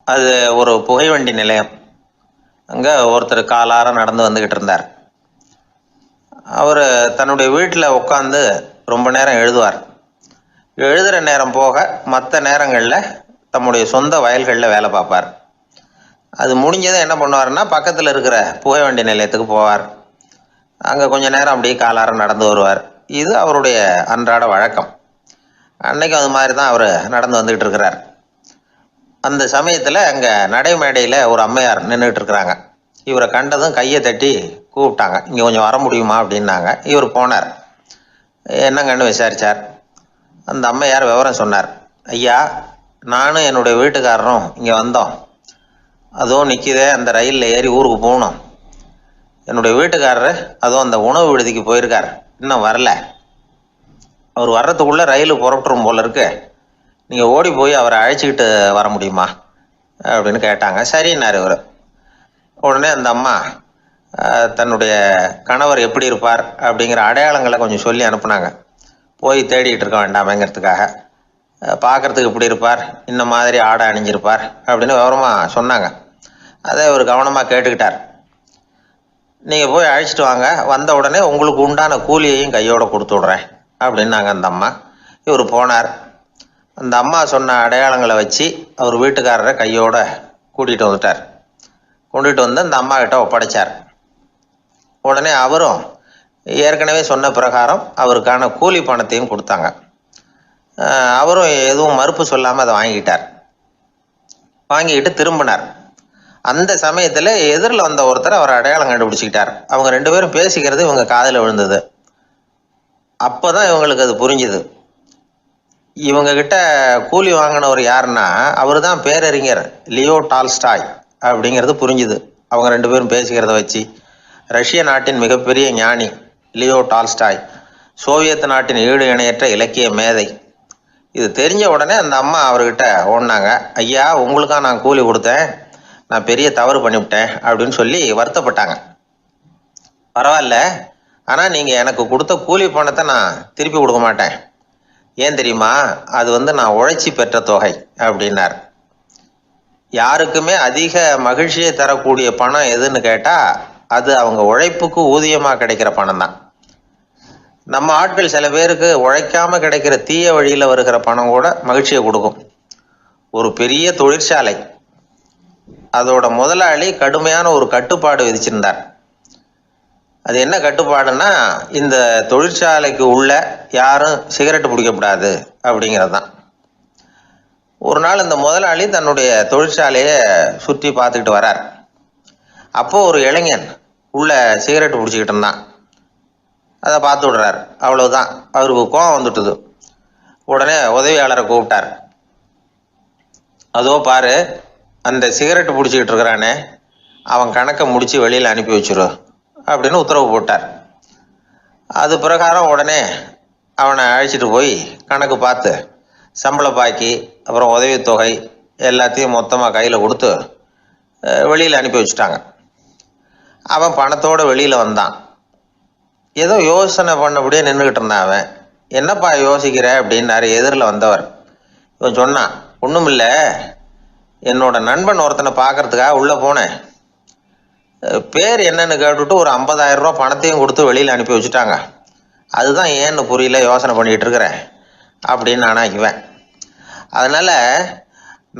அது ஒரு புகைவண்டி நிலையம். அங்கே ஒருத்தர் காலார நடந்து வந்துக்கிட்டு இருந்தார். அவர் தன்னுடைய வீட்டில் உட்காந்து ரொம்ப நேரம் எழுதுவார். எழுதுகிற நேரம் போக மற்ற நேரங்களில் தம்முடைய சொந்த வயல்களில் வேலை பார்ப்பார். அது முடிஞ்சதும் என்ன பண்ணுவார்னா, பக்கத்தில் இருக்கிற புகைவண்டி நிலையத்துக்கு போவார். அங்கே கொஞ்ச நேரம் அப்படியே காலார நடந்து வருவார். இது அவருடைய அன்றாட வழக்கம். அன்னைக்கு அது மாதிரி தான் அவர் நடந்து வந்துக்கிட்டு இருக்கிறார். அந்த சமயத்தில் அங்கே நடைமேடையில் ஒரு அம்மையார் நின்றுட்டு இருக்கிறாங்க. இவரை கண்டதும் கையை தட்டி கூப்பிட்டாங்க. இங்கே கொஞ்சம் வர முடியுமா அப்படின்னாங்க. இவர் போனார். என்னங்கன்னு விசாரித்தார். அந்த அம்மையார் விவரம் சொன்னார். ஐயா, நானும் என்னுடைய வீட்டுக்காரரும் இங்கே வந்தோம். அதுவும் நிற்கிதே, அந்த ரயிலில் ஏறி ஊருக்கு போகணும். என்னுடைய வீட்டுக்காரரு அதுவும் அந்த உணவு விடுதிக்கு போயிருக்கார், இன்னும் வரல. அவர் வர்றதுக்குள்ளே ரயில் புறப்பட்டுரும் போல இருக்கு. நீங்கள் ஓடி போய் அவரை அழைச்சிக்கிட்டு வர முடியுமா அப்படின்னு கேட்டாங்க. சரின்னார் இவர். உடனே அந்த அம்மா தன்னுடைய கணவர் எப்படி இருப்பார் அப்படிங்கிற அடையாளங்களை கொஞ்சம் சொல்லி அனுப்புனாங்க. போய் தேடிக்கிட்டு இருக்க வேண்டாமேங்கிறதுக்காக. பார்க்குறதுக்கு இப்படி இருப்பார், இந்த மாதிரி ஆடை அணிஞ்சிருப்பார் அப்படின்னு விவரமாக சொன்னாங்க. அதை இவர் கவனமாக கேட்டுக்கிட்டார். நீங்கள் போய் அழைச்சிட்டு வாங்க, வந்த உடனே உங்களுக்கு உண்டான கூலியையும் கையோடு கொடுத்து விட்றேன் அப்படின்னாங்க அந்த அம்மா. இவர் போனார். அந்த அம்மா சொன்ன அடையாளங்களை வச்சு அவர் வீட்டுக்காரரை கையோடு கூட்டிகிட்டு வந்துட்டார். கொண்டுகிட்டு வந்து அந்த அம்மா கிட்ட ஒப்படைச்சார். உடனே அவரும் ஏற்கனவே சொன்ன பிரகாரம் அவருக்கான கூலி பணத்தையும் கொடுத்தாங்க. அவரும் எதுவும் மறுப்பு சொல்லாமல் அதை வாங்கிக்கிட்டார். வாங்கிக்கிட்டு திரும்பினார். அந்த சமயத்தில் எதிரில் வந்த ஒருத்தர் அவர் அடையாளம் கண்டுபிடிச்சிக்கிட்டார். அவங்க ரெண்டு பேரும் பேசிக்கிறது இவங்க காதில் விழுந்தது. அப்போ தான் இவங்களுக்கு அது புரிஞ்சுது. இவங்கக்கிட்ட கூலி வாங்கினவர் யாருன்னா, அவர் தான் பேரறிஞர் லியோ டால்ஸ்டாய் அப்படிங்கிறது புரிஞ்சுது அவங்க ரெண்டு பேரும் பேசிக்கிறத வச்சு. ரஷ்ய நாட்டின் மிகப்பெரிய ஞானி லியோ டால்ஸ்டாய், சோவியத் நாட்டின் ஈடு இணையற்ற இலக்கிய மேதை. இது தெரிஞ்ச உடனே அந்த அம்மா அவர்கிட்ட ஓடினாங்க. ஐயா, உங்களுக்காக நான் கூலி கொடுத்தேன், நான் பெரிய தவறு பண்ணிவிட்டேன் அப்படின்னு சொல்லி வருத்தப்பட்டாங்க. பரவாயில்ல, ஆனால் நீங்கள் எனக்கு கொடுத்த கூலி பணத்தை நான் திருப்பி கொடுக்க மாட்டேன். ஏன் தெரியுமா, அது நான் உழைச்சி பெற்ற தொகை அப்படின்னார். யாருக்குமே அதிக மகிழ்ச்சியை தரக்கூடிய பணம் எதுன்னு கேட்டால் அது அவங்க உழைப்புக்கு ஊதியமாக கிடைக்கிற பணம் தான். நம்ம ஆட்கள் சில பேருக்கு உழைக்காமல் கிடைக்கிற தீய வழியில் வருகிற பணம் கூட மகிழ்ச்சியை கொடுக்கும். ஒரு பெரிய தொழிற்சாலை, அதோட முதலாளி கடுமையான ஒரு கட்டுப்பாடு விதிச்சிருந்தார். அது என்ன கட்டுப்பாடுன்னா, இந்த தொழிற்சாலைக்கு உள்ள யாரும் சிகரெட்டு பிடிக்கக்கூடாது அப்படிங்கிறது தான். ஒரு நாள் இந்த முதலாளி தன்னுடைய தொழிற்சாலையை சுற்றி பார்த்துக்கிட்டு வரார். அப்போ ஒரு இளைஞன் உள்ள சிகரெட்டு பிடிச்சிக்கிட்டு இருந்தான். அதை பார்த்து விடுறார். அவ்வளவுதான், அவருக்கு கோபம் வந்துட்டுது. உடனே உதவியாளரை கூப்பிட்டார். அதோ பாரு, அந்த சிகரெட்டு பிடிச்சிக்கிட்டு இருக்கிறானே, அவன் கணக்கை முடித்து வெளியில் அனுப்பி வச்சிரு அப்படின்னு உத்தரவு போட்டார். அது பிரகாரம் உடனே அவனை அழைச்சிட்டு போய் கணக்கு பார்த்து சம்பள பாக்கி, அப்புறம் உதவித்தொகை எல்லாத்தையும் மொத்தமாக கையில் கொடுத்து வெளியில் அனுப்பி வச்சுட்டாங்க. அவன் பணத்தோடு வெளியில் வந்தான். ஏதோ யோசனை பண்ணபடியே நின்றுக்கிட்டு இருந்தான். அவன், என்னப்பா யோசிக்கிற அப்படின்னாரு எதிரில் வந்தவர். இவன் சொன்னான், ஒன்றும் இல்லை, என்னோட நண்பன் ஒருத்தனை பார்க்கறதுக்காக உள்ளே போனேன். பேர் என்னன்னு கேட்டுட்டு ஒரு 50,000 ரூபா பணத்தையும் கொடுத்து வெளியில் அனுப்பி வச்சுட்டாங்க. அதுதான் ஏன்னு புரியல, யோசனை பண்ணிக்கிட்டு இருக்கிறேன் அப்படின்னு நானாக்குவேன். அதனால்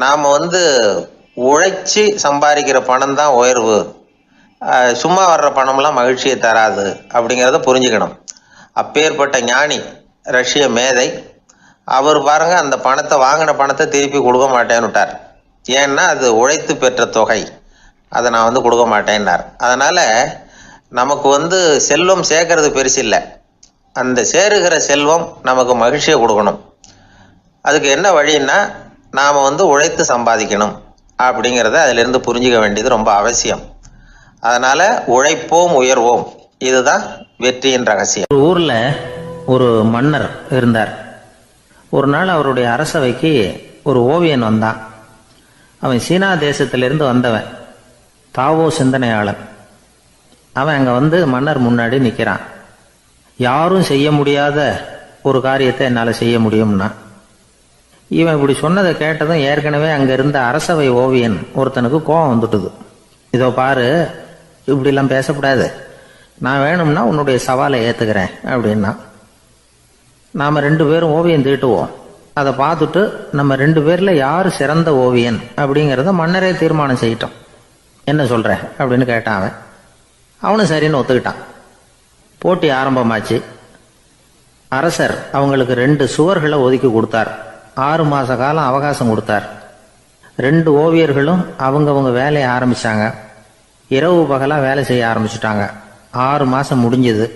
நாம் உழைச்சி சம்பாதிக்கிற பணம் தான் உயர்வு, சும்மா வர்ற பணம்லாம் மகிழ்ச்சியை தராது அப்படிங்கிறத புரிஞ்சுக்கணும். அப்பேற்பட்ட ஞானி ரஷ்ய மேதை அவர் பாருங்க, அந்த பணத்தை வாங்கின பணத்தை திருப்பி கொடுக்க மாட்டேன்னு விட்டார். ஏன்னா அது உழைத்து பெற்ற தொகை, அதை நான் கொடுக்க மாட்டேன்னார். அதனால் நமக்கு செல்வம் சேர்க்கறது பெருசு இல்லை, அந்த சேருகிற செல்வம் நமக்கு மகிழ்ச்சியை கொடுக்கணும். அதுக்கு என்ன வழின்னா, நாம் உழைத்து சம்பாதிக்கணும் அப்படிங்கிறத அதிலிருந்து புரிஞ்சிக்க வேண்டியது ரொம்ப அவசியம். அதனால் உழைப்போம் உயர்வோம், இதுதான் வெற்றியின் ரகசியம். ஒரு ஊரில் ஒரு மன்னர் இருந்தார். ஒரு நாள் அவருடைய அரசவைக்கு ஒரு ஓவியன் வந்தான். அவன் சீனா தேசத்திலிருந்து வந்தவன், தாவோ சிந்தனையாளன். அவன் அங்கே மன்னர் முன்னாடி நிற்கிறான். யாரும் செய்ய முடியாத ஒரு காரியத்தை என்னால் செய்ய முடியும்னா, இவன் இப்படி சொன்னதை கேட்டதும் ஏற்கனவே அங்க இருந்த அரசவை ஓவியன் ஒருத்தனுக்கு கோபம் வந்துட்டுது. இதோ பாரு, இப்படிலாம் பேசக்கூடாது, நான் வேணும்னா உன்னுடைய சவாலை ஏத்துக்கிறேன் அப்படின்னா. நாம 2 பேரும் ஓவியம் தீட்டுவோம், அதை பார்த்துட்டு நம்ம 2 பேர்ல யாரு சிறந்த ஓவியன் அப்படிங்கிறத மன்னரே தீர்மானம் செய்யட்டும், என்ன சொல்ற அப்படின்னு கேட்டான் அவன். அவனும் சரின்னு ஒத்துக்கிட்டான். போட்டி ஆரம்பமாச்சு. அரசர் அவங்களுக்கு 2 சுவர்களை ஒதுக்கி கொடுத்தார். 6 மாச காலம் அவகாசம் கொடுத்தார். 2 ஓவியர்களும் அவங்கவங்க வேலையை ஆரம்பிச்சாங்க. இரவு பகலா வேலை செய்ய ஆரம்பிச்சுட்டாங்க. 6 மாசம் முடிஞ்சது.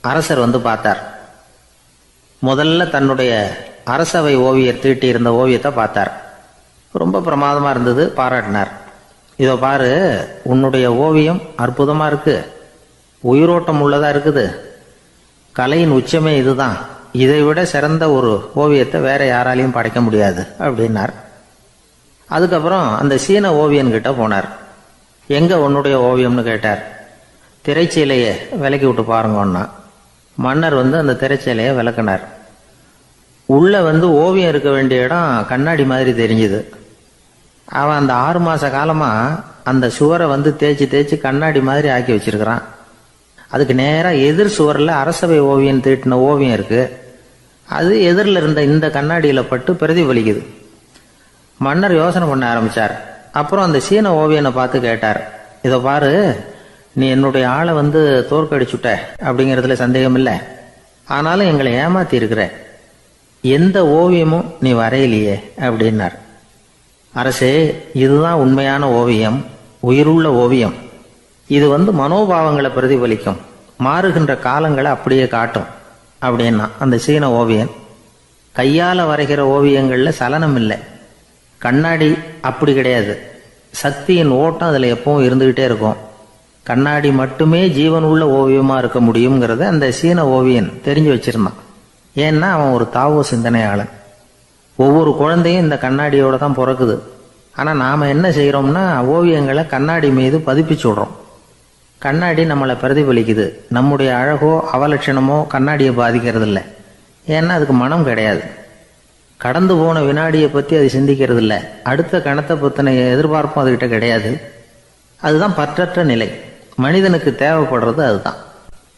அரசர் வந்து பார்த்தார். முதல்ல தன்னுடைய அரசவை ஓவியர் தீட்டி இருந்த ஓவியத்தை பார்த்தார். ரொம்ப பிரமாதமா இருந்தது, பாராட்டினார். இதோ பாரு, உன்னுடைய ஓவியம் அற்புதமா இருக்கு, உயிரோட்டம் உள்ளதா இருக்குது, கலையின் உச்சமே இதுதான், இதை விட சிறந்த ஒரு ஓவியத்தை வேற யாராலையும் படைக்க முடியாது அப்படின்னார். அதுக்கப்புறம் அந்த சீன ஓவியன் கிட்ட போனார். எங்க உன்னுடைய ஓவியம்னு கேட்டார். திரைச்சீலையை விலக்கி விட்டு பாருங்கன்னா. மன்னர் வந்து அந்த திரைச்சீலையை விளக்குனார். உள்ள வந்து ஓவியம் இருக்க வேண்டிய இடம் கண்ணாடி மாதிரி தெரிஞ்சுது. அவன் அந்த 6 மாச காலமா அந்த சுவரை வந்து தேய்ச்சி தேய்ச்சி கண்ணாடி மாதிரி ஆக்கி வச்சிருக்கிறான். அதுக்கு நேராக எதிர் சுவரில் அரசவை ஓவியம் தீட்டின ஓவியம் இருக்கு. அது எதிரில் இருந்த இந்த கண்ணாடியில பட்டு பிரதிபலிக்குது. மன்னர் யோசனை பண்ண ஆரம்பிச்சார். அப்புறம் அந்த சீன ஓவியனை பார்த்து கேட்டார். இதை பாரு, நீ என்னுடைய ஆளை வந்து தோற்கடிச்சுட்ட அப்படிங்கிறதுல சந்தேகம் இல்லை, ஆனாலும் எங்களை ஏமாத்தி இருக்கிற, எந்த ஓவியமும் நீ வரையிலையே அப்படின்னார். அரசே, இதுதான் உண்மையான ஓவியம், உயிருள்ள ஓவியம். இது வந்து மனோபாவங்களை பிரதிபலிக்கும், மாறுகின்ற காலங்களை அப்படியே காட்டும் அப்படின்னா அந்த சீன ஓவியன். கையால வரைகிற ஓவியங்கள்ல சலனம் இல்லை, கண்ணாடி அப்படி கிடையாது, சக்தியின் ஓட்டம் அதுல எப்பவும் இருந்துகிட்டே இருக்கும். கண்ணாடி மட்டுமே ஜீவன் உள்ள ஓவியமா இருக்க முடியுங்கிறத அந்த சீன ஓவியன் தெரிஞ்சு வச்சிருந்தான். ஏன்னா அவன் ஒரு தாவோ சிந்தனையாளன். ஒவ்வொரு குழந்தையும் இந்த கண்ணாடியோட தான் பிறக்குது. ஆனா நாம என்ன செய்யறோம்னா ஓவியங்களை கண்ணாடி மீது பதிப்பிச்சு விடுறோம். கண்ணாடி நம்மளை பிரதிபலிக்குது. நம்முடைய அழகோ அவலட்சணமோ கண்ணாடியை பாதிக்கிறது இல்லை. ஏன்னா அதுக்கு மனம் கிடையாது. கடந்து போன வினாடியை பத்தி அது சிந்திக்கிறது இல்லை. அடுத்த கணத்தை பத்தின எதிர்பார்ப்பும் அதுகிட்ட கிடையாது. அதுதான் பற்றற்ற நிலை. மனிதனுக்கு தேவைப்படுறது அதுதான்.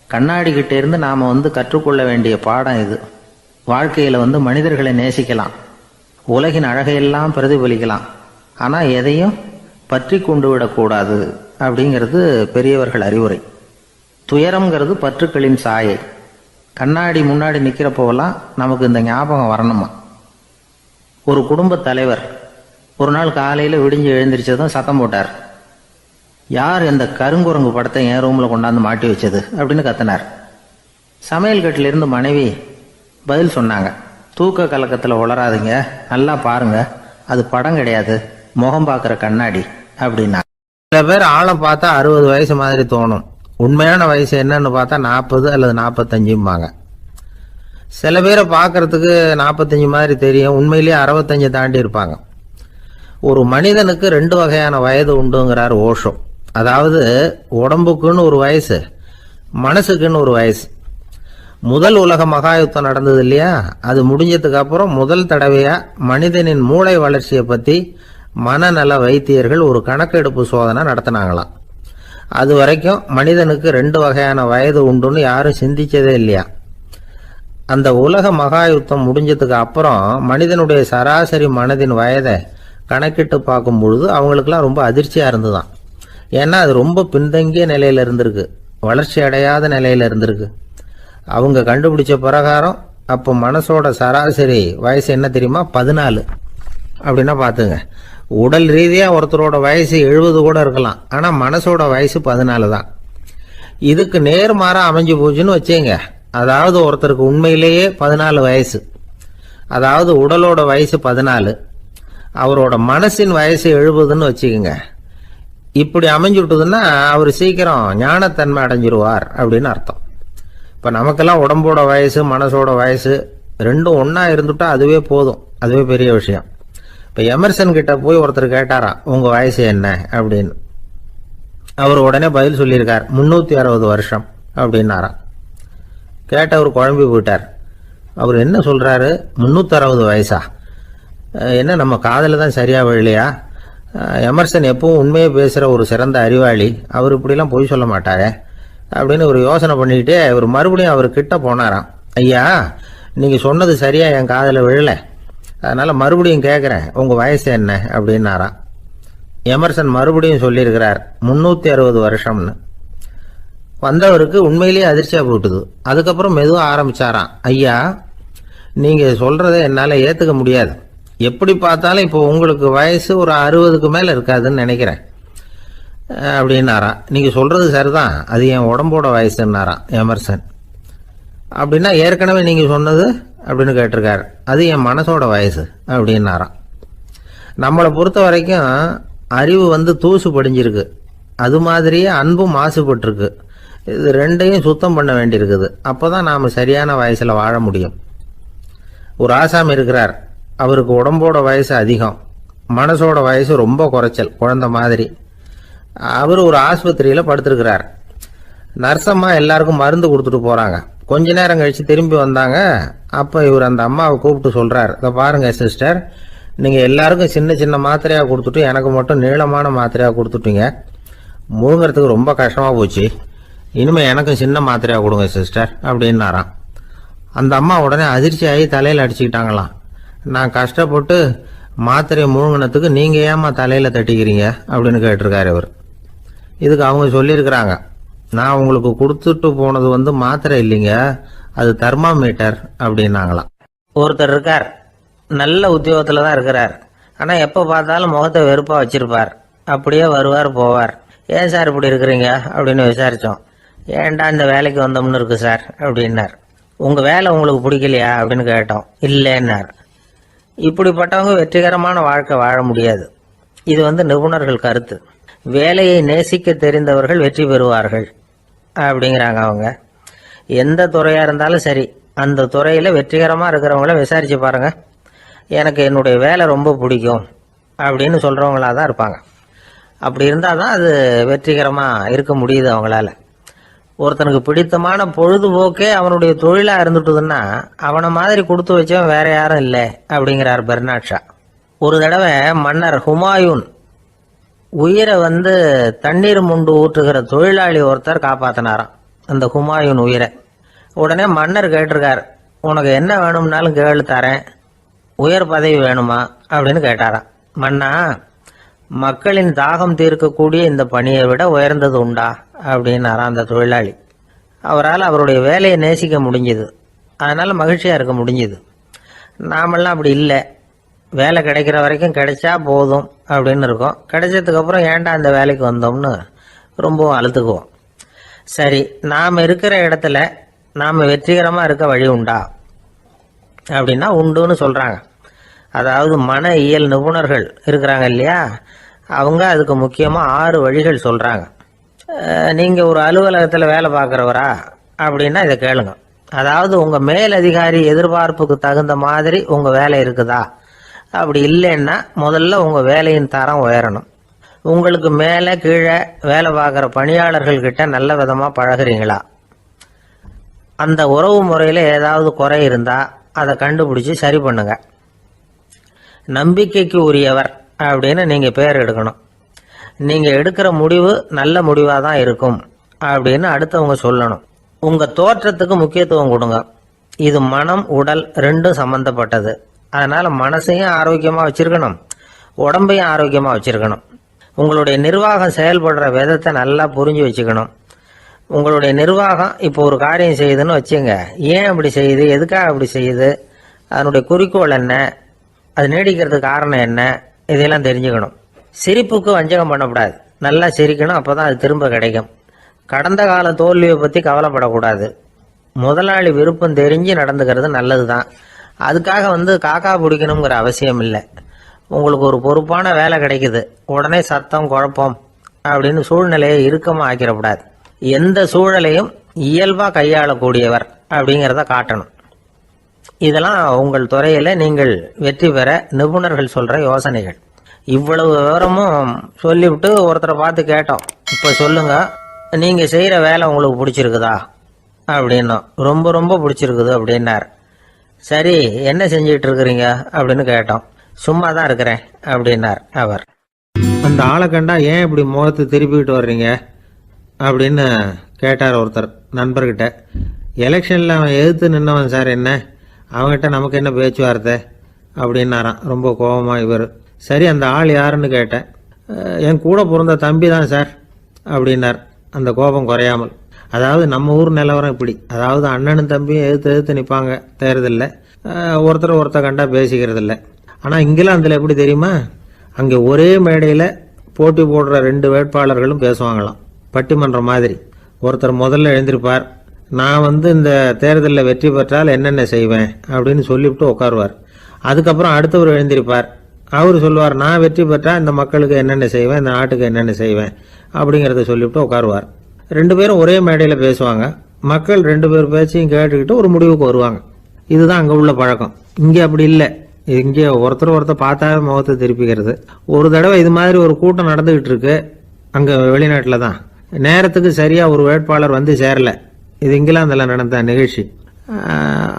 கண்ணாடி கிட்ட இருந்து நாம வந்து கற்றுக்கொள்ள வேண்டிய பாடம் இது. வாழ்க்கையில வந்து மனிதர்களை நேசிக்கலாம், உலகின் அழகையெல்லாம் பிரதிபலிக்கலாம், ஆனா எதையும் பற்றி கொண்டு விடக்கூடாது அப்படிங்கிறது பெரியவர்கள் அறிவுரை. துயரம்ங்கிறது பற்றுக்களின் சாயை. கண்ணாடி முன்னாடி நிக்கிறப்போவெல்லாம் நமக்கு இந்த ஞாபகம் வரணுமா. ஒரு குடும்ப தலைவர் ஒரு நாள் காலையில விடிஞ்சு எழுந்திரிச்சதும் சத்தம் போட்டார். யார் இந்த கருங்குரங்கு படத்தை என் ரூம்ல கொண்டாந்து மாட்டி வச்சது அப்படின்னு கத்தினார். சமையல் கட்டில இருந்து மனைவி பதில் சொன்னாங்க. தூக்க கலக்கத்துல உளராதுங்க, நல்லா பாருங்க, அது படம் கிடையாது, முகம் பார்க்கிற கண்ணாடி அப்படின்னா. சில பேர் ஆளை பார்த்தா 60 வயசு மாதிரி தோணும், உண்மையான வயசு என்னன்னு பார்த்தா 40 அல்லது 45. சில பேரை பார்க்கறதுக்கு 45 மாதிரி தெரியும், உண்மையிலேயே 65 தாண்டி இருப்பாங்க. ஒரு மனிதனுக்கு 2 வகையான வயது உண்டுங்கிறார் ஓஷோ. அதாவது உடம்புக்குன்னு ஒரு வயசு, மனசுக்குன்னு ஒரு வயசு. முதல் உலக மகாயுத்தம் நடந்தது இல்லையா, அது முடிஞ்சதுக்கு அப்புறம் முதல் தடவையா மனிதனின் மூளை வளர்ச்சியை பத்தி மனநல வைத்தியர்கள் ஒரு கணக்கெடுப்பு சோதனை நடத்தினாங்களாம். அது வரைக்கும் மனிதனுக்கு 2 வகையான வயது உண்டுன்னு யாரும் சிந்திச்சதே இல்லையா. அந்த உலக மகாயுத்தம் முடிஞ்சதுக்கு அப்புறம் மனிதனுடைய சராசரி மனதின் வயதை கணக்கிட்டு பார்க்கும் பொழுது அவங்களுக்குலாம் ரொம்ப அதிர்ச்சியா இருந்துதான். ஏன்னா அது ரொம்ப பின்தங்கிய நிலையில இருந்திருக்கு, வளர்ச்சி அடையாத நிலையில இருந்திருக்கு. அவங்க கண்டுபிடிச்ச பிரகாரம் அப்போ மனசோட சராசரி வயசு என்ன தெரியுமா, 14. அப்படின்னா பாத்துங்க, உடல் ரீதியா ஒருத்தரோட வயசு 70 கூட இருக்கலாம், ஆனா மனசோட வயசு 14 தான். இதுக்கு நேர்மாறா அமைஞ்சு போச்சுன்னு வச்சேங்க. அதாவது ஒருத்தருக்கு உண்மையிலேயே 14 வயசு, அதாவது உடலோட வயசு 14, அவரோட மனசின் வயசு 70ன்னு வச்சுக்கோங்க. இப்படி அமைஞ்சுட்டுதுன்னா அவர் சீக்கிரம் ஞானத்தன்மை அடைஞ்சிருவார் அப்படின்னு அர்த்தம். இப்ப நமக்கெல்லாம் உடம்போட வயசு மனசோட வயசு 2 ஒன்னா இருந்துட்டா அதுவே போதும், அதுவே பெரிய விஷயம். இப்ப எமர்சன் கிட்ட போய் ஒருத்தர் கேட்டாராம், உங்க வயசு என்ன அப்படின்னு. அவர் உடனே பதில் சொல்லியிருக்கார், 360 வருஷம் அப்படின்னாராம். கேட்டவர் குழம்பி போயிட்டார். அவர் என்ன சொல்றாரு, 360 வயசா, என்ன நம்ம காதில் தான் சரியாக விழலையா? எமர்சன் எப்பவும் உண்மையை பேசுகிற ஒரு சிறந்த அறிவாளி, அவர் இப்படிலாம் பொய் சொல்ல மாட்டாரே அப்படின்னு ஒரு யோசனை பண்ணிக்கிட்டே இவர் மறுபடியும் அவர் கிட்ட போனாராம். ஐயா, நீங்கள் சொன்னது சரியா என் காதில் விழலை, அதனால் மறுபடியும் கேட்குறேன், உங்கள் வயசு என்ன அப்படின்னாராம். எமர்சன் மறுபடியும் சொல்லியிருக்கிறார் 360 வருஷம்னு. வந்தவருக்கு உண்மையிலேயே அதிர்ச்சியாக போட்டுது. அதுக்கப்புறம் மெதுவாக ஆரம்பிச்சாராம். ஐயா, நீங்கள் சொல்கிறத என்னால் ஏற்றுக்க முடியாது. எப்படி பார்த்தாலும் இப்போ உங்களுக்கு வயசு ஒரு 60க்கு மேலே இருக்காதுன்னு நினைக்கிறேன் அப்படின்னாராம். நீங்கள் சொல்கிறது சரிதான், அது என் உடம்போட வயசுன்னாராம் எமர்சன். அப்படின்னா ஏற்கனவே நீங்கள் சொன்னது அப்படின்னு கேட்டிருக்காரு. அது என் மனசோட வயசு அப்படின்னாராம். நம்மளை பொறுத்த வரைக்கும் அறிவு தூசு படிஞ்சிருக்கு, அது மாதிரியே அன்பும் மாசுபட்டிருக்கு. இது ரெண்டையும் சுத்தம் பண்ண வேண்டியிருக்குது. அப்போ தான் நாம் சரியான வயசில் வாழ முடியும். ஒரு ஆசாமி இருக்கிறார். அவருக்கு உடம்போட வயசு அதிகம், மனசோட வயசு ரொம்ப குறைச்சல், குழந்தை மாதிரி. அவர் ஒரு ஆஸ்பத்திரியில் படுத்திருக்கிறார். நர்சம்மா எல்லாருக்கும் மருந்து கொடுத்துட்டு போகிறாங்க. கொஞ்ச நேரம் கழித்து திரும்பி வந்தாங்க. அப்போ இவர் அந்த அம்மாவை கூப்பிட்டு சொல்கிறார், இதை பாருங்கள் சிஸ்டர், நீங்கள் எல்லாருக்கும் சின்ன சின்ன மாத்திரையாக கொடுத்துட்டு எனக்கு மட்டும் நீளமான மாத்திரையாக கொடுத்துட்டீங்க. முழுங்கிறதுக்கு ரொம்ப கஷ்டமாக போச்சு. இனிமேல் எனக்கும் சின்ன மாத்திரையாக கொடுங்க சிஸ்டர் அப்படின்னாராம். அந்த அம்மா உடனே அதிர்ச்சியாகி தலையில் அடிச்சுக்கிட்டாங்களாம். நான் கஷ்டப்பட்டு மாத்திரையை முழுங்கினத்துக்கு நீங்கள் ஏமா தலையில் தட்டிக்கிறீங்க அப்படின்னு கேட்டிருக்காரு இவர். இதுக்கு அவங்க சொல்லியிருக்கிறாங்க, நான் உங்களுக்கு கொடுத்துட்டு போனது மாத்திரை இல்லைங்க, அது தெர்மாமீட்டர் அப்படின்னாங்களாம். ஒருத்தர் இருக்கார், நல்ல உத்தியோகத்தில் தான் இருக்கிறார். ஆனால் எப்போ பார்த்தாலும் முகத்தை வெறுப்பாக வச்சிருப்பார். அப்படியே வருவார் போவார். ஏன் சார் இப்படி இருக்கிறீங்க அப்படின்னு விசாரித்தோம். ஏன்டா இந்த வேலைக்கு வந்தோம்னு இருக்கு சார் அப்படின்னார். உங்கள் வேலை உங்களுக்கு பிடிக்கலையா அப்படின்னு கேட்டோம். இல்லைன்னார். இப்படிப்பட்டவங்க வெற்றிகரமான வாழ்க்கை வாழ முடியாது. இது நிபுணர்கள் கருத்து. வேலையை நேசிக்க தெரிந்தவர்கள் வெற்றி பெறுவார்கள் அப்படிங்கிறாங்க அவங்க. எந்த துறையாக இருந்தாலும் சரி, அந்த துறையில் வெற்றிகரமாக இருக்கிறவங்கள விசாரித்து பாருங்க. எனக்கு என்னுடைய வேலை ரொம்ப பிடிக்கும் அப்படின்னு சொல்கிறவங்களா தான் இருப்பாங்க. அப்படி இருந்தால் தான் அது வெற்றிகரமாக இருக்க முடியுது அவங்களால. ஒருத்தனுக்கு பிடித்தமான பொழுதுபோக்கே அவனுடைய தொழிலாக இருந்துட்டுதுன்னா அவனை மாதிரி கொடுத்து வச்சவன் வேற யாரும் இல்லை அப்படிங்கிறார் பெர்னாட் ஷா. ஒரு தடவை மன்னர் ஹுமாயூன் உயிரை தண்ணீர் முண்டு ஊற்றுகிற தொழிலாளி ஒருத்தர் காப்பாத்தினாராம் அந்த ஹுமாயூன் உயிரை. உடனே மன்னர் கேட்டிருக்கார், உனக்கு என்ன வேணும்னாலும் கேளு தரேன், உயர் பதவி வேணுமா அப்படின்னு கேட்டாராம். மன்னா, மக்களின் தாகம் தீர்க்கக்கூடிய இந்த பணியை விட உயர்ந்தது உண்டா அப்படின்னாராம் அந்த தொழிலாளி. அவரால் அவருடைய வேலையை நேசிக்க முடிஞ்சுது, அதனால் மகிழ்ச்சியாக இருக்க முடிஞ்சுது. நாமெல்லாம் அப்படி இல்லை. வேலை கிடைக்கிற வரைக்கும் கிடைச்சா போதும் அப்படின்னு இருக்கோம். கிடைச்சதுக்கப்புறம் ஏன்டா அந்த வேலைக்கு வந்தோம்னு ரொம்பவும் அழுத்துக்குவோம். சரி, நாம் இருக்கிற இடத்துல நாம் வெற்றிகரமாக இருக்க வழி உண்டா அப்படின்னா உண்டுன்னு சொல்கிறாங்க. அதாவது மன இயல் நிபுணர்கள் இருக்கிறாங்க இல்லையா, அவங்க அதுக்கு முக்கியமாக 6 வழிகள் சொல்கிறாங்க. நீங்கள் ஒரு அலுவலகத்தில் வேலை பார்க்குறவரா அப்படின்னா இதை கேளுங்க. அதாவது உங்கள் மேலதிகாரி எதிர்பார்ப்புக்கு தகுந்த மாதிரி உங்கள் வேலை இருக்குதா? அப்படி இல்லைன்னா முதல்ல உங்கள் வேலையின் தரம் உயரணும். உங்களுக்கு மேலே கீழே வேலை பார்க்குற பணியாளர்கள்கிட்ட நல்ல விதமாக பழகுறீங்களா? அந்த உறவு முறையில் ஏதாவது குறை இருந்தால் அதை கண்டுபிடிச்சி சரி பண்ணுங்க. நம்பிக்கைக்கு உரியவர் அப்படின்னு நீங்கள் பேர் எடுக்கணும். நீங்கள் எடுக்கிற முடிவு நல்ல முடிவாக தான் இருக்கும் அப்படின்னு அடுத்தவங்க சொல்லணும். உங்கள் தோற்றத்துக்கு முக்கியத்துவம் கொடுங்க. இது மனம் உடல் ரெண்டும் சம்மந்தப்பட்டது. அதனால் மனசையும் ஆரோக்கியமாக வச்சுருக்கணும், உடம்பையும் ஆரோக்கியமாக வச்சுருக்கணும். உங்களுடைய நிர்வாகம் செயல்படுற விதத்தை நல்லா புரிஞ்சு வச்சுக்கணும். உங்களுடைய நிர்வாகம் இப்போ ஒரு காரியம் செய்யுதுன்னு வச்சுங்க, ஏன் அப்படி செய்யுது, எதுக்காக அப்படி செய்யுது, அதனுடைய குறிக்கோள் என்ன, அது நீடிக்கிறதுக்கு காரணம் என்ன, இதெல்லாம் தெரிஞ்சுக்கணும். சிரிப்புக்கு வஞ்சகம் பண்ணக்கூடாது, நல்லா சிரிக்கணும், அப்போ தான் அது திரும்ப கிடைக்கும். கடந்த கால தோல்வியை பற்றி கவலைப்படக்கூடாது. முதலாளி விருப்பம் தெரிஞ்சு நடந்துக்கிறது நல்லது தான். அதுக்காக காக்கா பிடிக்கணுங்கிற அவசியம் இல்லை. உங்களுக்கு ஒரு பொறுப்பான வேலை கிடைக்குது, உடனே சத்தம் குழப்பம் அப்படின்னு சூழ்நிலையை இறுக்கமாக ஆக்கிடக்கூடாது. எந்த சூழலையும் இயல்பாக கையாளக்கூடியவர் அப்படிங்கிறத காட்டணும். இதெல்லாம் உங்கள் துறையில் நீங்கள் வெற்றி பெற நிபுணர்கள் சொல்கிற யோசனைகள். இவ்வளவு விவரமும் சொல்லிவிட்டு ஒருத்தரை பார்த்து கேட்டோம், இப்போ சொல்லுங்கள், நீங்கள் செய்கிற வேலை உங்களுக்கு பிடிச்சிருக்குதா அப்படின்னோம். ரொம்ப ரொம்ப பிடிச்சிருக்குது அப்படின்னார். சரி, என்ன செஞ்சிட்டு இருக்கிறீங்க அப்படின்னு கேட்டோம். சும்மா தான் இருக்கிறேன் அப்படின்னார் அவர். அந்த ஆளை கண்டா ஏன் இப்படி முகத்தை திருப்பிக்கிட்டு வர்றீங்க அப்படின்னு கேட்டார் ஒருத்தர் நண்பர்கிட்ட. எலெக்ஷனில் அவன் எதிர்த்து நின்னவன் சார், என்ன அவங்ககிட்ட நமக்கு என்ன பேச்சுவார்த்தை அப்படின்னாராம் ரொம்ப கோபமாக இவர். சரி, அந்த ஆள் யாருன்னு கேட்டேன். என் கூட பிறந்த தம்பி தான் சார் அப்படின்னார் அந்த கோபம் குறையாமல். அதாவது நம்ம ஊர் நிலவரம் இப்படி, அதாவது அண்ணனும் தம்பியும் எதிர்த்து நிற்பாங்க தேர்தலில், ஒருத்தர் கண்டா பேசிக்கிறது இல்லை. ஆனால் இங்கிலாந்தில் எப்படி தெரியுமா, அங்கே ஒரே மேடையில் போட்டி போடுற 2 வேட்பாளர்களும் பேசுவாங்களாம், பட்டிமன்றம் மாதிரி. ஒருத்தர் முதல்ல எழுந்திருப்பார், நான் இந்த தேர்தலில் வெற்றி பெற்றால் என்னென்ன செய்வேன் அப்படின்னு சொல்லிவிட்டு உட்காருவார். அதுக்கப்புறம் அடுத்தவர் எழுந்திருப்பார், அவர் சொல்லுவார், நான் வெற்றி பெற்றால் இந்த மக்களுக்கு என்னென்ன செய்வேன், இந்த நாட்டுக்கு என்னென்ன செய்வேன் அப்படிங்கிறத சொல்லிவிட்டு உட்காருவார். 2 பேரும் ஒரே மேடையில் பேசுவாங்க. மக்கள் 2 பேர் பேச்சையும் கேட்டுக்கிட்டு ஒரு முடிவுக்கு வருவாங்க. இதுதான் அங்கே உள்ள பழக்கம். இங்கே அப்படி இல்லை. இங்கே ஒருத்தர் பார்த்தா முகத்தை திருப்பிக்கிறது. ஒரு தடவை இது மாதிரி ஒரு கூட்டம் நடந்துகிட்டு இருக்கு அங்கே வெளிநாட்டில் தான். நேரத்துக்கு சரியாக ஒரு வேட்பாளர் வந்து சேரல. இது இங்கிலாந்தில் நடந்த நிகழ்ச்சி.